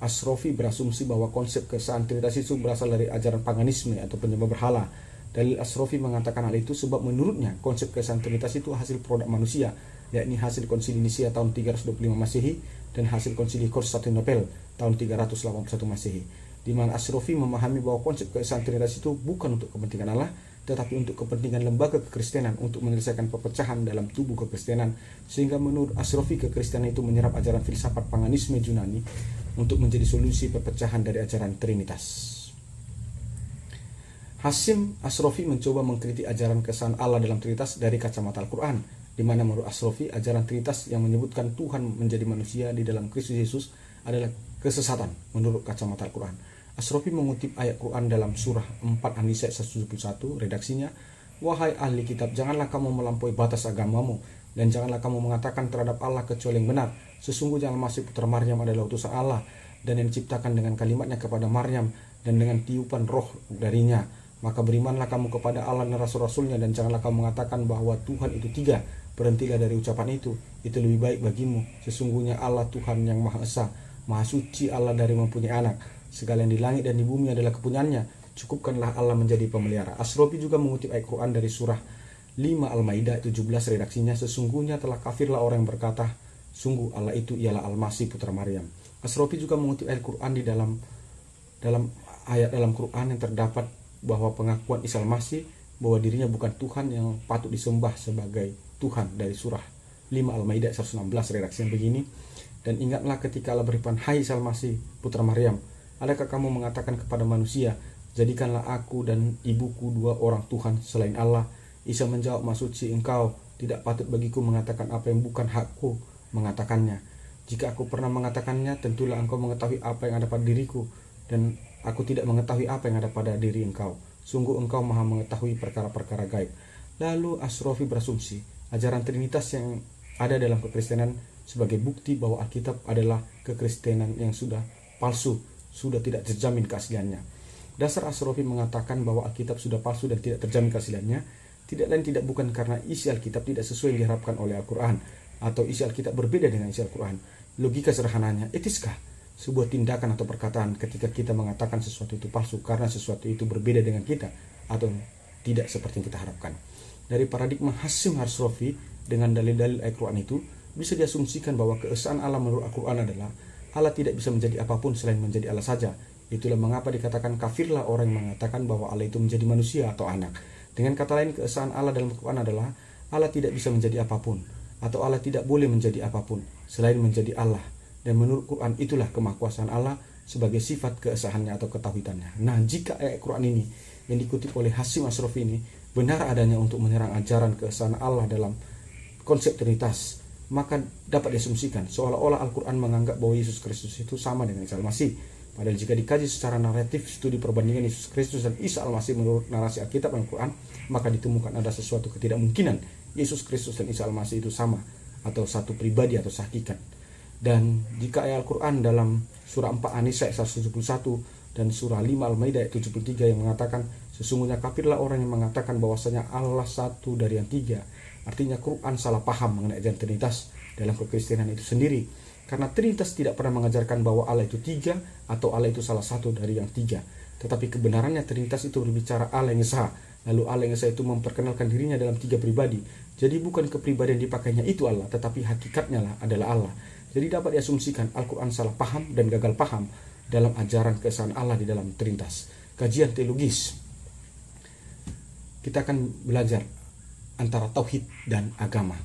Asrofi berasumsi bahwa konsep keesaan Trinitas itu berasal dari ajaran paganisme atau penyembah berhala. Dalil Asrofi mengatakan hal itu sebab menurutnya konsep keesaan Trinitas itu hasil produk manusia, yakni hasil konsili Nisia tahun 325 Masehi dan hasil konsili Konstantinopel tahun 381 Masehi. Di mana Asrofi memahami bahwa konsep keesaan Trinitas itu bukan untuk kepentingan Allah, tetapi untuk kepentingan lembaga kekristenan untuk menyelesaikan perpecahan dalam tubuh kekristenan. Sehingga menurut Asrofi kekristenan itu menyerap ajaran filsafat paganisme Yunani untuk menjadi solusi perpecahan dari ajaran Trinitas. Hasim Asrofi mencoba mengkritik ajaran keesaan Allah dalam Trinitas dari kacamata Al-Quran, di mana menurut Asrofi ajaran Trinitas yang menyebutkan Tuhan menjadi manusia di dalam Kristus Yesus adalah kesesatan menurut kacamata Al-Quran. Asrofi mengutip ayat Quran dalam surah 4 An-Nisa 171, redaksinya, "Wahai ahli kitab, janganlah kamu melampaui batas agamamu, dan janganlah kamu mengatakan terhadap Allah kecuali yang benar. Sesungguhnya Al-Masih putra Maryam adalah utusan Allah, dan yang diciptakan dengan kalimatnya kepada Maryam, dan dengan tiupan roh darinya. Maka berimanlah kamu kepada Allah dan Rasul-Rasulnya, dan janganlah kamu mengatakan bahwa Tuhan itu 3. Berhentilah dari ucapan itu lebih baik bagimu. Sesungguhnya Allah Tuhan yang Maha Esa, Maha Suci Allah dari mempunyai anak. Segala yang di langit dan di bumi adalah kepunyaannya. Cukupkanlah Allah menjadi pemelihara." Asrofi juga mengutip ayat Quran dari surah 5 Al-Maidah 17, redaksinya, "Sesungguhnya telah kafirlah orang yang berkata, sungguh Allah itu ialah Al-Masih putra Maryam." Asrofi juga mengutip ayat Quran di dalam ayat dalam Quran yang terdapat bahwa pengakuan Isa Al-Masih bahwa dirinya bukan Tuhan yang patut disembah sebagai Tuhan dari surah 5 Al-Maidah 116, redaksinya begini, "Dan ingatlah ketika Allah berfirman, hai Isa Al-Masih putra Maryam, adakah kamu mengatakan kepada manusia, jadikanlah aku dan ibuku 2 orang Tuhan selain Allah? Isa menjawab, Maha Suci engkau, tidak patut bagiku mengatakan apa yang bukan hakku mengatakannya. Jika aku pernah mengatakannya, tentulah engkau mengetahui apa yang ada pada diriku, dan aku tidak mengetahui apa yang ada pada diri engkau. Sungguh engkau maha mengetahui perkara-perkara gaib." Lalu Asrofi berasumsi ajaran Trinitas yang ada dalam kekristenan sebagai bukti bahwa Alkitab adalah kekristenan yang sudah palsu, sudah tidak terjamin keasliannya. Dasar Asrofi mengatakan bahwa Alkitab sudah palsu dan tidak terjamin keasliannya tidak lain tidak bukan karena isi Alkitab tidak sesuai yang diharapkan oleh Al-Quran, atau isi Alkitab berbeda dengan isi Al-Quran. Logika sederhananya, etiskah sebuah tindakan atau perkataan ketika kita mengatakan sesuatu itu palsu karena sesuatu itu berbeda dengan kita, atau tidak seperti yang kita harapkan? Dari paradigma Hasim Asrofi dengan dalil-dalil ayat Quran itu bisa diasumsikan bahwa keesaan Allah menurut Al-Quran adalah Allah tidak bisa menjadi apapun selain menjadi Allah saja. Itulah mengapa dikatakan kafirlah orang yang mengatakan bahwa Allah itu menjadi manusia atau anak. Dengan kata lain, keesaan Allah dalam Al-Quran adalah Allah tidak bisa menjadi apapun, atau Allah tidak boleh menjadi apapun selain menjadi Allah. Dan menurut Quran itulah kemahakuasaan Allah sebagai sifat keesahannya atau ketauhidannya. Nah, jika ayat Quran ini yang dikutip oleh Hasim Asrofi ini benar adanya untuk menyerang ajaran keesaan Allah dalam konsep Trinitas, maka dapat diasumsikan seolah-olah Al-Quran menganggap bahwa Yesus Kristus itu sama dengan Isa Al-Masih. Padahal jika dikaji secara naratif studi perbandingan Yesus Kristus dan Isa Al-Masih menurut narasi Alkitab dan Al-Quran, maka ditemukan ada sesuatu ketidakmungkinan Yesus Kristus dan Isa Al-Masih itu sama atau satu pribadi atau hakikat. Dan jika ayat Al-Quran dalam surah 4 An-Nisa 171 dan surah 5 Al-Maidah 73 yang mengatakan Sesungguhnya kafirlah orang yang mengatakan bahwasanya Allah satu dari yang tiga. Artinya Quran salah paham mengenai ajaran Trinitas dalam kekristenan itu sendiri. Karena Trinitas tidak pernah mengajarkan bahwa Allah itu tiga atau Allah itu salah satu dari yang tiga. Tetapi kebenarannya Trinitas itu berbicara Allah yang Esa. Lalu Allah yang Esa itu memperkenalkan dirinya dalam tiga pribadi. Jadi bukan kepribadian dipakainya itu Allah, tetapi hakikatnya lah adalah Allah. Jadi dapat diasumsikan Al-Quran salah paham dan gagal paham dalam ajaran keesaan Allah di dalam Trinitas. Kajian teologis. Kita akan belajar antara tauhid dan agama.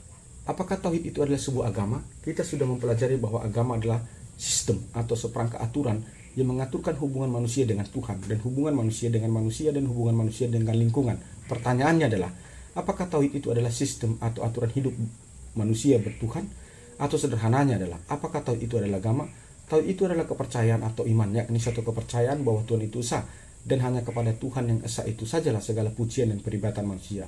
Apakah tauhid itu adalah sebuah agama? Kita sudah mempelajari bahwa agama adalah sistem atau seperangkat aturan yang mengaturkan hubungan manusia dengan Tuhan dan hubungan manusia dengan manusia dan hubungan manusia dengan lingkungan. Pertanyaannya adalah, apakah tauhid itu adalah sistem atau aturan hidup manusia bertuhan? Atau sederhananya adalah, apakah tauhid itu adalah agama? Tauhid itu adalah kepercayaan atau iman, yakni suatu kepercayaan bahwa Tuhan itu esa dan hanya kepada Tuhan yang esa itu sajalah segala pujian dan peribadatan manusia.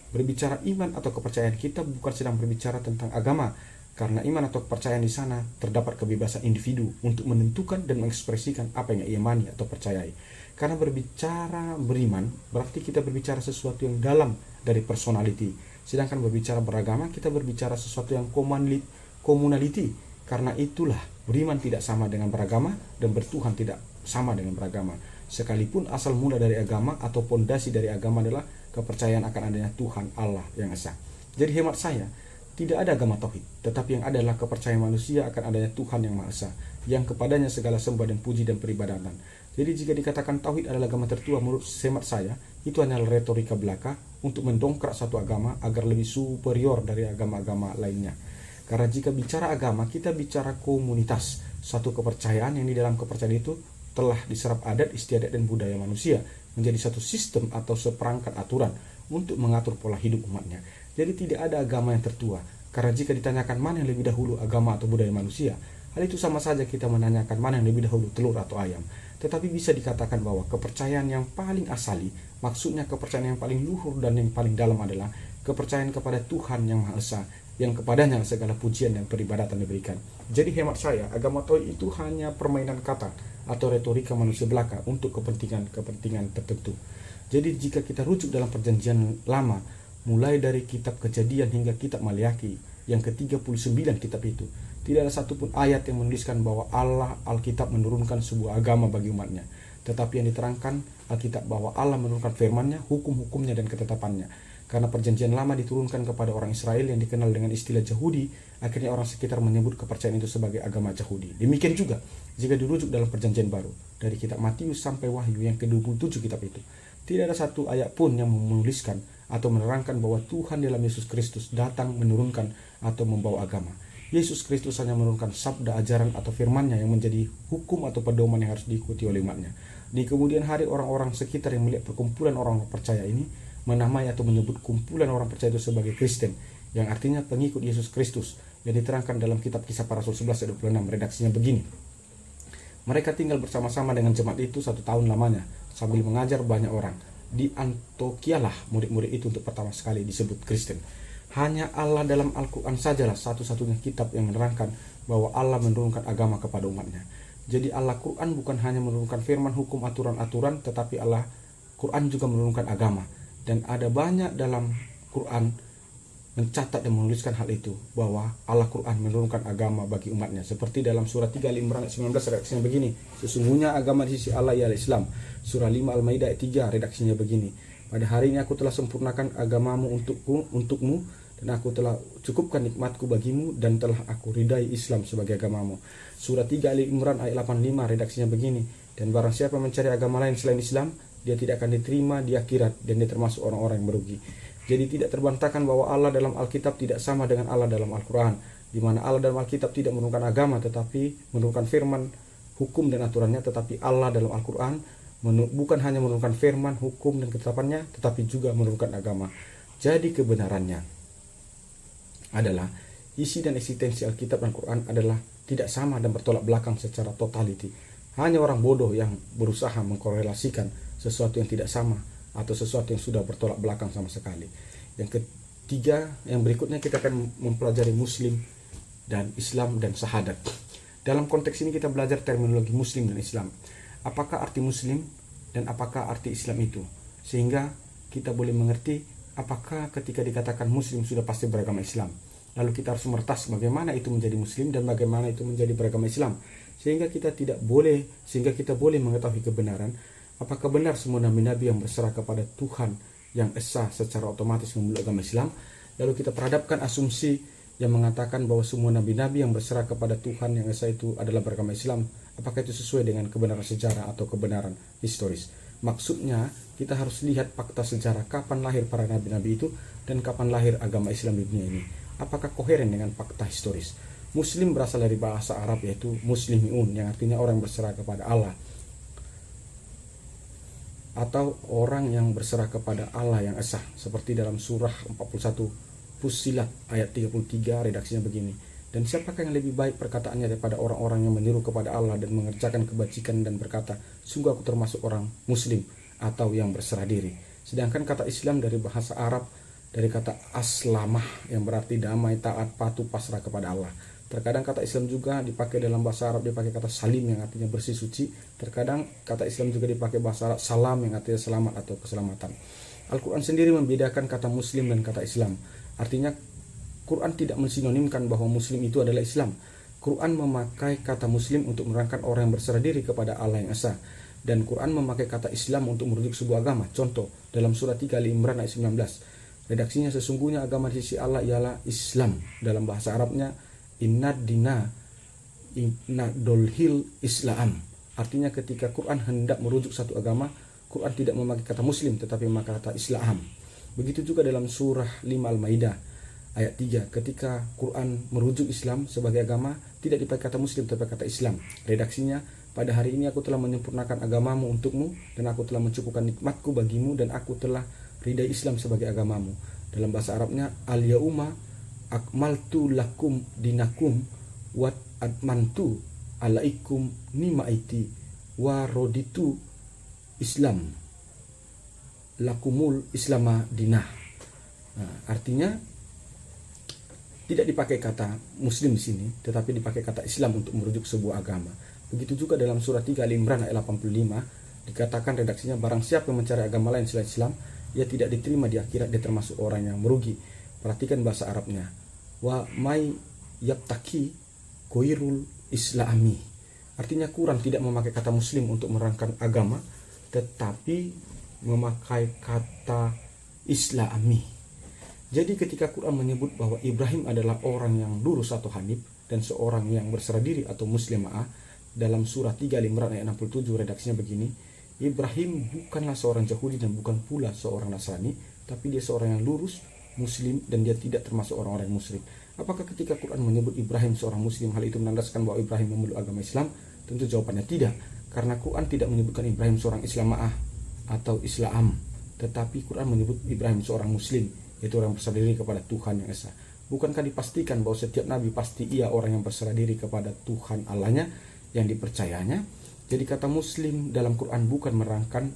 Berbicara iman atau kepercayaan, kita bukan sedang berbicara tentang agama, karena iman atau kepercayaan di sana terdapat kebebasan individu untuk menentukan dan mengekspresikan apa yang ia imani atau percayai. Karena berbicara beriman berarti kita berbicara sesuatu yang dalam dari personality, sedangkan berbicara beragama kita berbicara sesuatu yang communality. Karena itulah beriman tidak sama dengan beragama dan bertuhan tidak sama dengan beragama. Sekalipun asal mula dari agama atau pondasi dari agama adalah kepercayaan akan adanya Tuhan Allah yang esa. Jadi hemat saya, tidak ada agama tauhid, tetapi yang ada adalah kepercayaan manusia akan adanya Tuhan yang Maha Esa, yang kepadanya segala sembah dan puji dan peribadatan. Jadi jika dikatakan tauhid adalah agama tertua, menurut hemat saya, itu hanyalah retorika belaka untuk mendongkrak satu agama agar lebih superior dari agama-agama lainnya. Karena jika bicara agama, kita bicara komunitas, satu kepercayaan yang di dalam kepercayaan itu telah diserap adat, istiadat, dan budaya manusia menjadi satu sistem atau seperangkat aturan untuk mengatur pola hidup umatnya. Jadi tidak ada agama yang tertua, karena jika ditanyakan mana yang lebih dahulu agama atau budaya manusia, hal itu sama saja kita menanyakan mana yang lebih dahulu telur atau ayam. Tetapi bisa dikatakan bahwa kepercayaan yang paling asali, maksudnya kepercayaan yang paling luhur dan yang paling dalam adalah kepercayaan kepada Tuhan yang Maha Esa, yang kepadanya segala pujian dan peribadatan diberikan. Jadi hemat saya, agama tauhid itu hanya permainan kata atau retorika manusia belaka untuk kepentingan tertentu. Jadi jika kita rujuk dalam perjanjian lama, mulai dari kitab Kejadian hingga kitab Maleakhi, yang ke-39 kitab itu, tidak ada satupun ayat yang menuliskan bahwa Allah Alkitab menurunkan sebuah agama bagi umatnya. Tetapi yang diterangkan Alkitab bahwa Allah menurunkan firman-Nya, hukum-hukumnya dan ketetapannya. Karena perjanjian lama diturunkan kepada orang Israel yang dikenal dengan istilah Yahudi, akhirnya orang sekitar menyebut kepercayaan itu sebagai agama Yahudi. Demikian juga jika dirujuk dalam perjanjian baru, dari kitab Matius sampai Wahyu yang ke-27 kitab itu, tidak ada satu ayat pun yang menuliskan atau menerangkan bahwa Tuhan dalam Yesus Kristus datang menurunkan atau membawa agama. Yesus Kristus hanya menurunkan sabda ajaran atau firman-Nya yang menjadi hukum atau pedoman yang harus diikuti oleh umatnya. Di kemudian hari orang-orang sekitar yang melihat perkumpulan orang percaya ini menamai atau menyebut kumpulan orang percaya itu sebagai Kristen, yang artinya pengikut Yesus Kristus, yang diterangkan dalam kitab Kisah Para Rasul 11 ayat 26. Redaksinya begini: mereka tinggal bersama-sama dengan jemaat itu 1 tahun lamanya sambil mengajar banyak orang. Di Antiokialah murid-murid itu untuk pertama sekali disebut Kristen. Hanya Allah dalam Al-Quran sajalah satu-satunya kitab yang menerangkan bahwa Allah menurunkan agama kepada umatnya. Jadi Allah Quran bukan hanya menurunkan firman, hukum, aturan-aturan, tetapi Allah Quran juga menurunkan agama. Dan ada banyak dalam Quran mencatat dan menuliskan hal itu, bahwa Allah Quran menurunkan agama bagi umatnya. Seperti dalam surah 3 Al-Imran ayat 19 redaksinya begini: sesungguhnya agama di sisi Allah ialah Islam. Surah 5 Al-Maidah ayat 3 redaksinya begini: pada hari ini aku telah sempurnakan agamamu untukmu dan aku telah cukupkan nikmatku bagimu dan telah aku ridai Islam sebagai agamamu. Surah 3 Al-Imran ayat 85 redaksinya begini: dan barang siapa mencari agama lain selain Islam, dia tidak akan diterima di akhirat dan dia termasuk orang-orang yang merugi. Jadi tidak terbantahkan bahwa Allah dalam Alkitab tidak sama dengan Allah dalam Al-Quran, di mana Allah dalam Alkitab tidak menurunkan agama tetapi menurunkan firman, hukum dan aturannya. Tetapi Allah dalam Al-Quran bukan hanya menurunkan firman, hukum dan ketetapannya, tetapi juga menurunkan agama. Jadi kebenarannya adalah isi dan eksistensi Alkitab dan Quran adalah tidak sama dan bertolak belakang secara totality. Hanya orang bodoh yang berusaha mengkorelasikan sesuatu yang tidak sama atau sesuatu yang sudah bertolak belakang sama sekali. Yang ketiga, yang berikutnya kita akan mempelajari Muslim dan Islam dan Syahadat. Dalam konteks ini kita belajar terminologi Muslim dan Islam. Apakah arti Muslim dan apakah arti Islam itu? sehingga kita boleh mengerti apakah ketika dikatakan muslim sudah pasti beragama Islam. Lalu kita harus mertas bagaimana itu menjadi muslim dan bagaimana itu menjadi beragama Islam, sehingga kita boleh mengetahui kebenaran apakah benar semua nabi-nabi yang berserah kepada Tuhan yang esa secara otomatis memeluk agama Islam. Lalu kita perhadapkan asumsi yang mengatakan bahwa semua nabi-nabi yang berserah kepada Tuhan yang esa itu adalah beragama Islam. Apakah itu sesuai dengan kebenaran sejarah atau kebenaran historis? Maksudnya kita harus lihat fakta sejarah kapan lahir para nabi-nabi itu dan kapan lahir agama Islam di dunia ini. Apakah koheren dengan fakta historis? Muslim berasal dari bahasa Arab yaitu muslimiun, yang artinya orang yang berserah kepada Allah, atau orang yang berserah kepada Allah yang esa, seperti dalam surah 41 Fussilat ayat 33, redaksinya begini: dan siapakah yang lebih baik perkataannya daripada orang-orang yang menyeru kepada Allah dan mengerjakan kebajikan dan berkata, sungguh aku termasuk orang muslim atau yang berserah diri. Sedangkan kata Islam dari bahasa Arab dari kata aslamah yang berarti damai, taat, patuh, pasrah kepada Allah. Terkadang kata Islam juga dipakai dalam bahasa Arab dipakai kata salim yang artinya bersih suci. Terkadang kata Islam juga dipakai bahasa Arab salam yang artinya selamat atau keselamatan. Al-Quran sendiri membedakan kata muslim dan kata Islam. Artinya Quran tidak mensinonimkan bahwa muslim itu adalah Islam. Quran memakai kata muslim untuk menerangkan orang yang berserah diri kepada Allah yang esa, dan Quran memakai kata Islam untuk merujuk sebuah agama. Contoh dalam surah 3 Ali Imran ayat 19. Redaksinya, sesungguhnya agama di sisi Allah ialah Islam. Dalam bahasa Arabnya inna dolhil Islam. Artinya ketika Quran hendak merujuk satu agama, Quran tidak memakai kata muslim tetapi memakai kata Islam. Begitu juga dalam surah 5 Al-Maidah ayat 3, ketika Quran merujuk Islam sebagai agama tidak dipakai kata muslim tetapi kata Islam. Redaksinya, pada hari ini aku telah menyempurnakan agamamu untukmu dan aku telah mencukupkan nikmatku bagimu dan aku telah ridai Islam sebagai agamamu. Dalam bahasa Arabnya al-yauma akmaltu lakum dinakum wa atmantu alaikum ni'mati wa raditu Islam lakumul islama dinah. Artinya tidak dipakai kata muslim di sini tetapi dipakai kata Islam untuk merujuk sebuah agama. Begitu juga dalam surah 3 Ali Imran ayat 85 dikatakan redaksinya, barang siapa yang mencari agama lain selain Islam, ia tidak diterima di akhirat, dia termasuk orang yang merugi. Perhatikan bahasa Arabnya, wa may yabtaki goirul islami. Artinya Quran tidak memakai kata muslim untuk menerangkan agama tetapi memakai kata islami. Jadi ketika Quran menyebut bahwa Ibrahim adalah orang yang lurus atau hanif dan seorang yang berserah diri atau muslimah, dalam surah 3 Al Imran ayat 67 redaksinya begini, Ibrahim bukanlah seorang Yahudi dan bukan pula seorang Nasrani, tapi dia seorang yang lurus, muslim, dan dia tidak termasuk orang-orang musyrik. Apakah ketika Quran menyebut Ibrahim seorang muslim, hal itu menandaskan bahwa Ibrahim memeluk agama Islam? Tentu jawabannya tidak, karena Quran tidak menyebutkan Ibrahim seorang Islamah atau Islam, tetapi Quran menyebut Ibrahim seorang muslim, yaitu orang berserah diri kepada Tuhan yang esa. Bukankah dipastikan bahwa setiap nabi pasti ia orang yang berserah diri kepada Tuhan Allahnya yang dipercayanya? Jadi kata muslim dalam Quran bukan menerangkan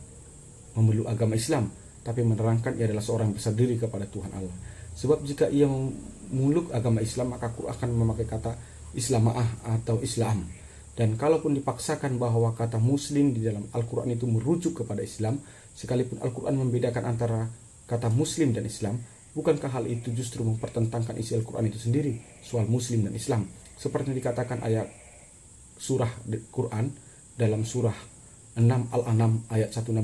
memeluk agama Islam, tapi menerangkan ia adalah seorang yang berserah diri kepada Tuhan Allah. Sebab jika ia memeluk agama Islam, maka Quran akan memakai kata Islamah atau Islam. Dan kalaupun dipaksakan bahwa kata muslim di dalam Al-Quran itu merujuk kepada Islam, sekalipun Al-Quran membedakan antara kata muslim dan Islam, bukankah hal itu justru mempertentangkan isi Al-Quran itu sendiri soal muslim dan Islam? Seperti yang dikatakan ayat surah Quran dalam surah 6 Al-An'am ayat 162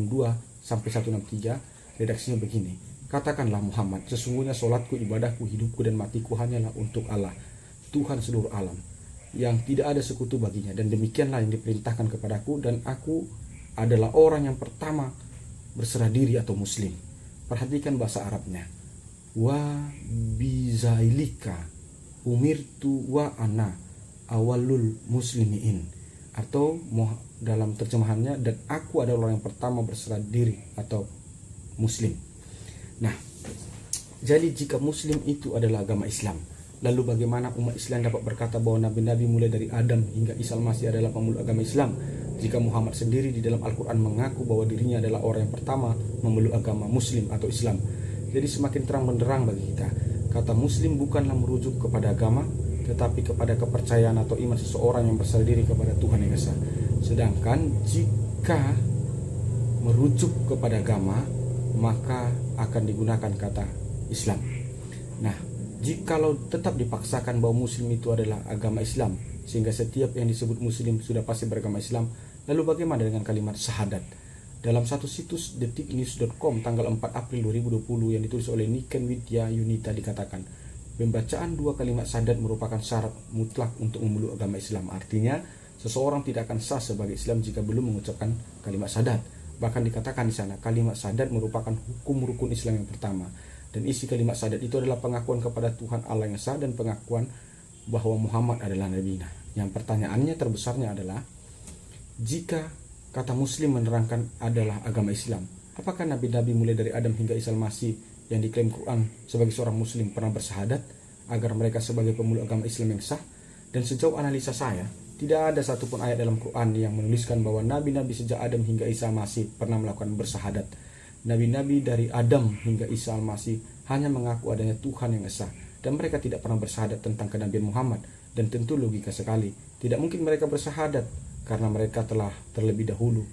sampai 163, redaksinya begini, katakanlah Muhammad, sesungguhnya solatku, ibadahku, hidupku dan matiku hanyalah untuk Allah, Tuhan seluruh alam, yang tidak ada sekutu baginya, dan demikianlah yang diperintahkan kepadaku, dan aku adalah orang yang pertama berserah diri atau muslim. Perhatikan bahasa Arabnya, wa bizailika umirtu wa ana awalul muslimin, atau dalam terjemahannya, dan aku adalah orang yang pertama berserah diri atau muslim. Nah, jadi jika muslim itu adalah agama Islam, lalu bagaimana umat Islam dapat berkata bahwa nabi-nabi mulai dari Adam hingga Isa Al-Masih adalah pemeluk agama Islam, jika Muhammad sendiri di dalam Al-Quran mengaku bahwa dirinya adalah orang yang pertama memeluk agama Muslim atau Islam? Jadi semakin terang benderang bagi kita, kata muslim bukanlah merujuk kepada agama, tetapi kepada kepercayaan atau iman seseorang yang berserah diri kepada Tuhan yang Esa. Sedangkan jika merujuk kepada agama, maka akan digunakan kata Islam. Nah, jikalau tetap dipaksakan bahwa Muslim itu adalah agama Islam, sehingga setiap yang disebut Muslim sudah pasti beragama Islam, lalu bagaimana dengan kalimat syahadat? Dalam satu situs detiknews.com tanggal 4 April 2020 yang ditulis oleh Niken Widya Yunita dikatakan, pembacaan dua kalimat syahadat merupakan syarat mutlak untuk memeluk agama Islam. Artinya, seseorang tidak akan sah sebagai Islam jika belum mengucapkan kalimat syahadat. Bahkan dikatakan di sana, kalimat syahadat merupakan hukum rukun Islam yang pertama. Dan isi kalimat syahadat itu adalah pengakuan kepada Tuhan Allah yang Esa dan pengakuan bahwa Muhammad adalah nabi-Nya. Yang pertanyaannya terbesarnya adalah, jika kata Muslim menerangkan adalah agama Islam, apakah nabi-nabi mulai dari Adam hingga Isa Al-Masih yang diklaim Quran sebagai seorang Muslim pernah bersyahadat agar mereka sebagai pemeluk agama Islam yang sah? Dan sejauh analisa saya, tidak ada satupun ayat dalam Quran yang menuliskan bahwa nabi-nabi sejak Adam hingga Isa Al-Masih pernah melakukan bersyahadat. Nabi-nabi dari Adam hingga Isa Al-Masih hanya mengaku adanya Tuhan yang esa, dan mereka tidak pernah bersyahadat tentang kenabian Muhammad. Dan tentu logika sekali, tidak mungkin mereka bersyahadat karena mereka telah terlebih dahulu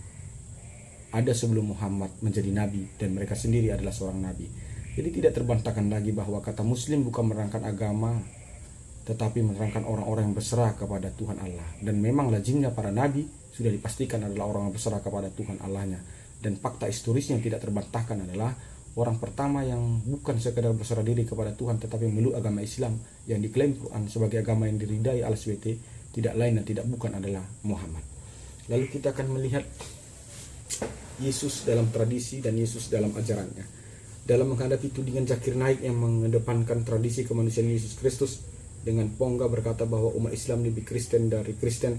ada sebelum Muhammad menjadi nabi, dan mereka sendiri adalah seorang nabi. Jadi tidak terbantahkan lagi bahwa kata Muslim bukan menerangkan agama, tetapi menerangkan orang-orang yang berserah kepada Tuhan Allah. Dan memang lazimnya para nabi sudah dipastikan adalah orang yang berserah kepada Tuhan Allahnya. Dan fakta historisnya yang tidak terbantahkan adalah orang pertama yang bukan sekedar berserah diri kepada Tuhan tetapi meluk agama Islam yang diklaim Quran sebagai agama yang diridai al-SWT tidak lain dan tidak bukan adalah Muhammad. Lalu kita akan melihat Yesus dalam tradisi dan Yesus dalam ajarannya. Dalam menghadapi tudingan Zakir Naik yang mengedepankan tradisi kemanusiaan Yesus Kristus dengan bangga berkata bahwa umat Islam lebih Kristen dari Kristen,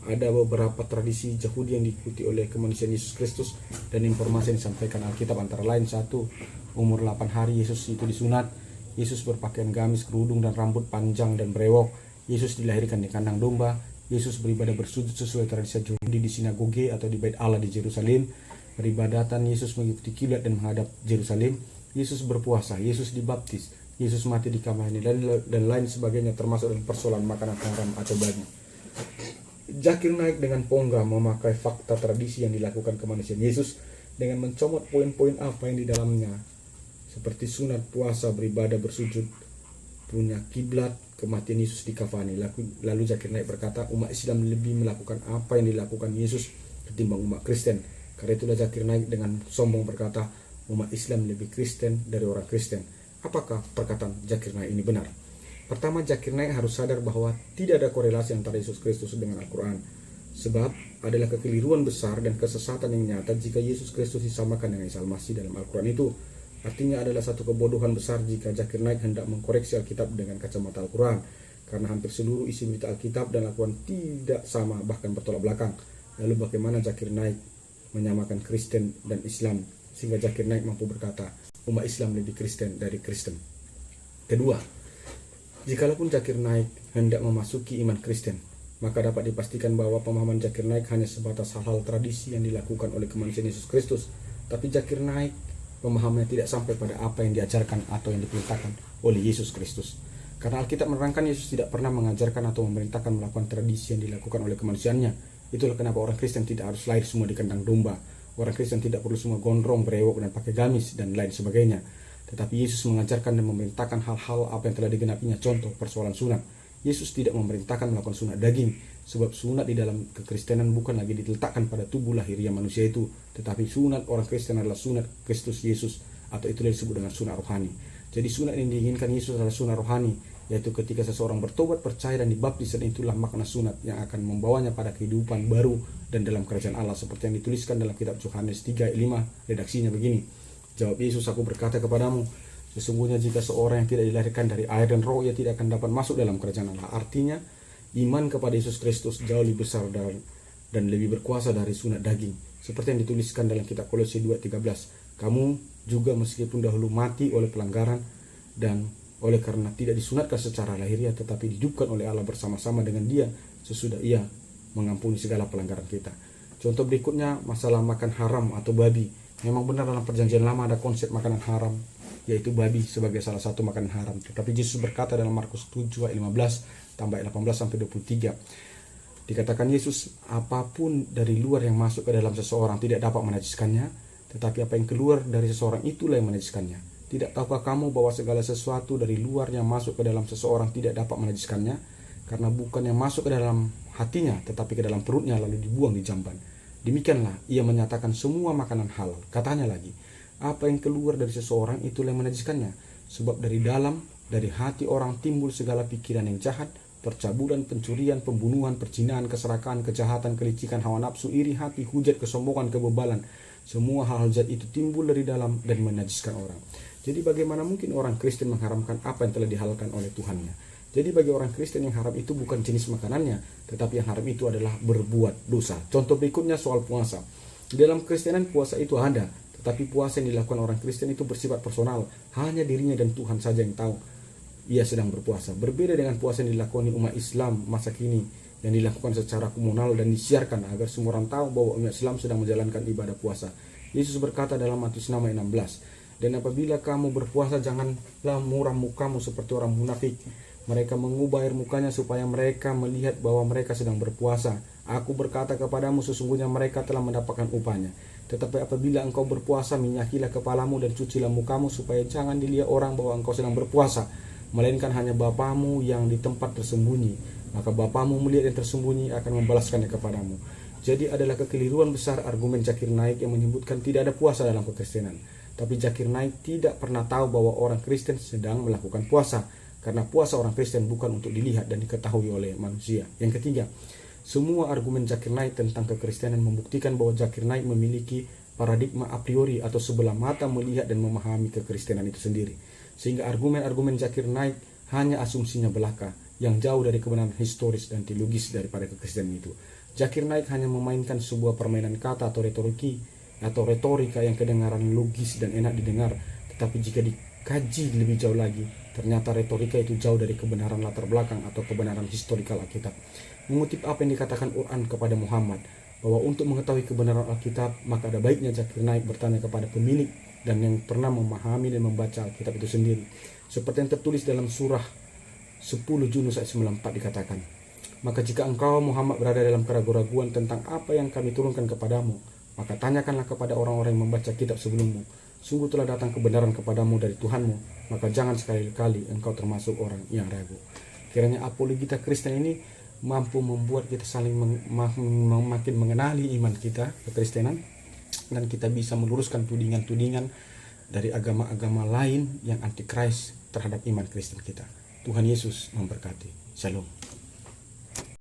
ada beberapa tradisi Yahudi yang diikuti oleh kemanusiaan Yesus Kristus, dan informasi yang disampaikan Alkitab antara lain: 1. Umur 8 hari Yesus itu disunat. Yesus berpakaian gamis, kerudung dan rambut panjang dan brewok. Yesus dilahirkan di kandang domba. Yesus beribadah bersujud sesuai tradisi Yahudi di sinagoge atau di Bait Allah di Yerusalem. Peribadatan Yesus mengikuti kiblat dan menghadap Yerusalem. Yesus berpuasa. Yesus dibaptis. Yesus mati di kamarnya dan lain sebagainya, termasuk dalam persoalan makanan haram atau babi. Zakir Naik dengan bangga memakai fakta tradisi yang dilakukan kemanusiaan Yesus dengan mencomot poin-poin apa yang di dalamnya, seperti sunat, puasa, beribadah, bersujud, punya kiblat, kematian Yesus di kafani. Lalu Zakir Naik berkata, umat Islam lebih melakukan apa yang dilakukan Yesus ketimbang umat Kristen. Karena itulah Zakir Naik dengan sombong berkata, umat Islam lebih Kristen dari orang Kristen. Apakah perkataan Zakir Naik ini benar? Pertama, Zakir Naik harus sadar bahwa tidak ada korelasi antara Yesus Kristus dengan Al-Quran. Sebab adalah kekeliruan besar dan kesesatan yang nyata jika Yesus Kristus disamakan dengan Isa Al-Masih dalam Al-Quran itu. Artinya adalah satu kebodohan besar jika Zakir Naik hendak mengkoreksi Alkitab dengan kacamata Al-Quran. Karena hampir seluruh isi berita Alkitab dan Al-Quran tidak sama, bahkan bertolak belakang. Lalu bagaimana Zakir Naik menyamakan Kristen dan Islam sehingga Zakir Naik mampu berkata, umat Islam lebih Kristen dari Kristen? Kedua, jikalaupun Zakir Naik hendak memasuki iman Kristen, maka dapat dipastikan bahwa pemahaman Zakir Naik hanya sebatas hal-hal tradisi yang dilakukan oleh kemanusiaan Yesus Kristus. Tapi Zakir Naik pemahamannya tidak sampai pada apa yang diajarkan atau yang diperintahkan oleh Yesus Kristus. Karena Alkitab menerangkan Yesus tidak pernah mengajarkan atau memerintahkan melakukan tradisi yang dilakukan oleh kemanusiaannya. Itulah kenapa orang Kristen tidak harus lahir semua di kandang domba. Orang Kristen tidak perlu semua gondrong, brewok, dan pakai gamis, dan lain sebagainya. Tetapi Yesus mengajarkan dan memerintahkan hal-hal apa yang telah digenapinya. Contoh, persoalan sunat. Yesus tidak memerintahkan melakukan sunat daging, sebab sunat di dalam kekristenan bukan lagi diletakkan pada tubuh lahiriah manusia itu, tetapi sunat orang Kristen adalah sunat Kristus Yesus, atau itulah disebut dengan sunat rohani. Jadi sunat yang diinginkan Yesus adalah sunat rohani, yaitu ketika seseorang bertobat, percaya dan dibaptis, dan itulah makna sunat yang akan membawanya pada kehidupan baru dan dalam kerajaan Allah, seperti yang dituliskan dalam kitab Yohanes 3:5. Redaksinya begini: jawab Yesus, aku berkata kepadamu, sesungguhnya jika seorang yang tidak dilahirkan dari air dan roh, ia tidak akan dapat masuk dalam kerajaan Allah. Artinya, iman kepada Yesus Kristus jauh lebih besar dan lebih berkuasa dari sunat daging. Seperti yang dituliskan dalam kitab Kolose 2:13. Kamu juga meskipun dahulu mati oleh pelanggaran dan oleh karena tidak disunatkan secara lahiriah, tetapi dihidupkan oleh Allah bersama-sama dengan Dia sesudah Ia mengampuni segala pelanggaran kita. Contoh berikutnya, masalah makan haram atau babi. Memang benar dalam perjanjian lama ada konsep makanan haram, yaitu babi sebagai salah satu makanan haram. Tetapi Yesus berkata dalam Markus 7:15 tambah 18-23. Dikatakan Yesus, apapun dari luar yang masuk ke dalam seseorang tidak dapat menajiskannya, tetapi apa yang keluar dari seseorang itulah yang menajiskannya. Tidak tahukah kamu bahwa segala sesuatu dari luar yang masuk ke dalam seseorang tidak dapat menajiskannya? Karena bukan yang masuk ke dalam hatinya, tetapi ke dalam perutnya lalu dibuang di jamban. Demikianlah ia menyatakan semua makanan halal. Katanya lagi, apa yang keluar dari seseorang itulah yang menajiskannya. Sebab dari dalam, dari hati orang timbul segala pikiran yang jahat, percabulan, pencurian, pembunuhan, perzinahan, keserakahan, kejahatan, kelicikan, hawa nafsu, iri hati, hujat, kesombongan, kebebalan. Semua hal-hal jahat itu timbul dari dalam dan menajiskan orang. Jadi bagaimana mungkin orang Kristen mengharamkan apa yang telah dihalalkan oleh Tuhannya? Jadi bagi orang Kristen yang haram itu bukan jenis makanannya, tetapi yang haram itu adalah berbuat dosa. Contoh berikutnya soal puasa. Di dalam Kristenan puasa itu ada, tetapi puasa yang dilakukan orang Kristen itu bersifat personal. Hanya dirinya dan Tuhan saja yang tahu ia sedang berpuasa. Berbeda dengan puasa yang dilakukan umat Islam masa kini, yang dilakukan secara komunal dan disiarkan agar semua orang tahu bahwa umat Islam sedang menjalankan ibadah puasa. Yesus berkata dalam Matius 6 ayat 16, dan apabila kamu berpuasa, janganlah muram mukamu seperti orang munafik. Mereka mengubah air mukanya supaya mereka melihat bahwa mereka sedang berpuasa. Aku berkata kepadamu, sesungguhnya mereka telah mendapatkan upahnya. Tetapi apabila engkau berpuasa, minyakilah kepalamu dan cucilah mukamu, supaya jangan dilihat orang bahwa engkau sedang berpuasa, melainkan hanya Bapamu yang di tempat tersembunyi. Maka Bapamu melihat yang tersembunyi akan membalaskannya kepadamu. Jadi adalah kekeliruan besar argumen Zakir Naik yang menyebutkan tidak ada puasa dalam kekristenan. Tapi Zakir Naik tidak pernah tahu bahwa orang Kristen sedang melakukan puasa, karena puasa orang Kristen bukan untuk dilihat dan diketahui oleh manusia. Yang ketiga, semua argumen Zakir Naik tentang kekristenan membuktikan bahwa Zakir Naik memiliki paradigma a priori atau sebelah mata melihat dan memahami kekristenan itu sendiri. Sehingga argumen-argumen Zakir Naik hanya asumsinya belaka yang jauh dari kebenaran historis dan teologis daripada kekristenan itu. Zakir Naik hanya memainkan sebuah permainan kata atau retorika yang kedengaran logis dan enak didengar, tetapi jika dikaji lebih jauh lagi, ternyata retorika itu jauh dari kebenaran latar belakang atau kebenaran historikal Alkitab. Mengutip apa yang dikatakan Quran kepada Muhammad, bahwa untuk mengetahui kebenaran Alkitab, maka ada baiknya Zakir Naik bertanya kepada pemilik dan yang pernah memahami dan membaca Alkitab itu sendiri. Seperti yang tertulis dalam surah 10 Yunus ayat 94 dikatakan, maka jika engkau Muhammad berada dalam keraguan-raguan tentang apa yang kami turunkan kepadamu, maka tanyakanlah kepada orang-orang yang membaca kitab sebelummu. Sungguh telah datang kebenaran kepadamu dari Tuhanmu, maka jangan sekali-kali engkau termasuk orang yang ragu. Kiranya apologita Kristen ini mampu membuat kita saling makin mengenali iman kita, kekristenan, dan kita bisa meluruskan tudingan-tudingan dari agama-agama lain yang antikris terhadap iman Kristen kita. Tuhan Yesus memberkati. Shalom.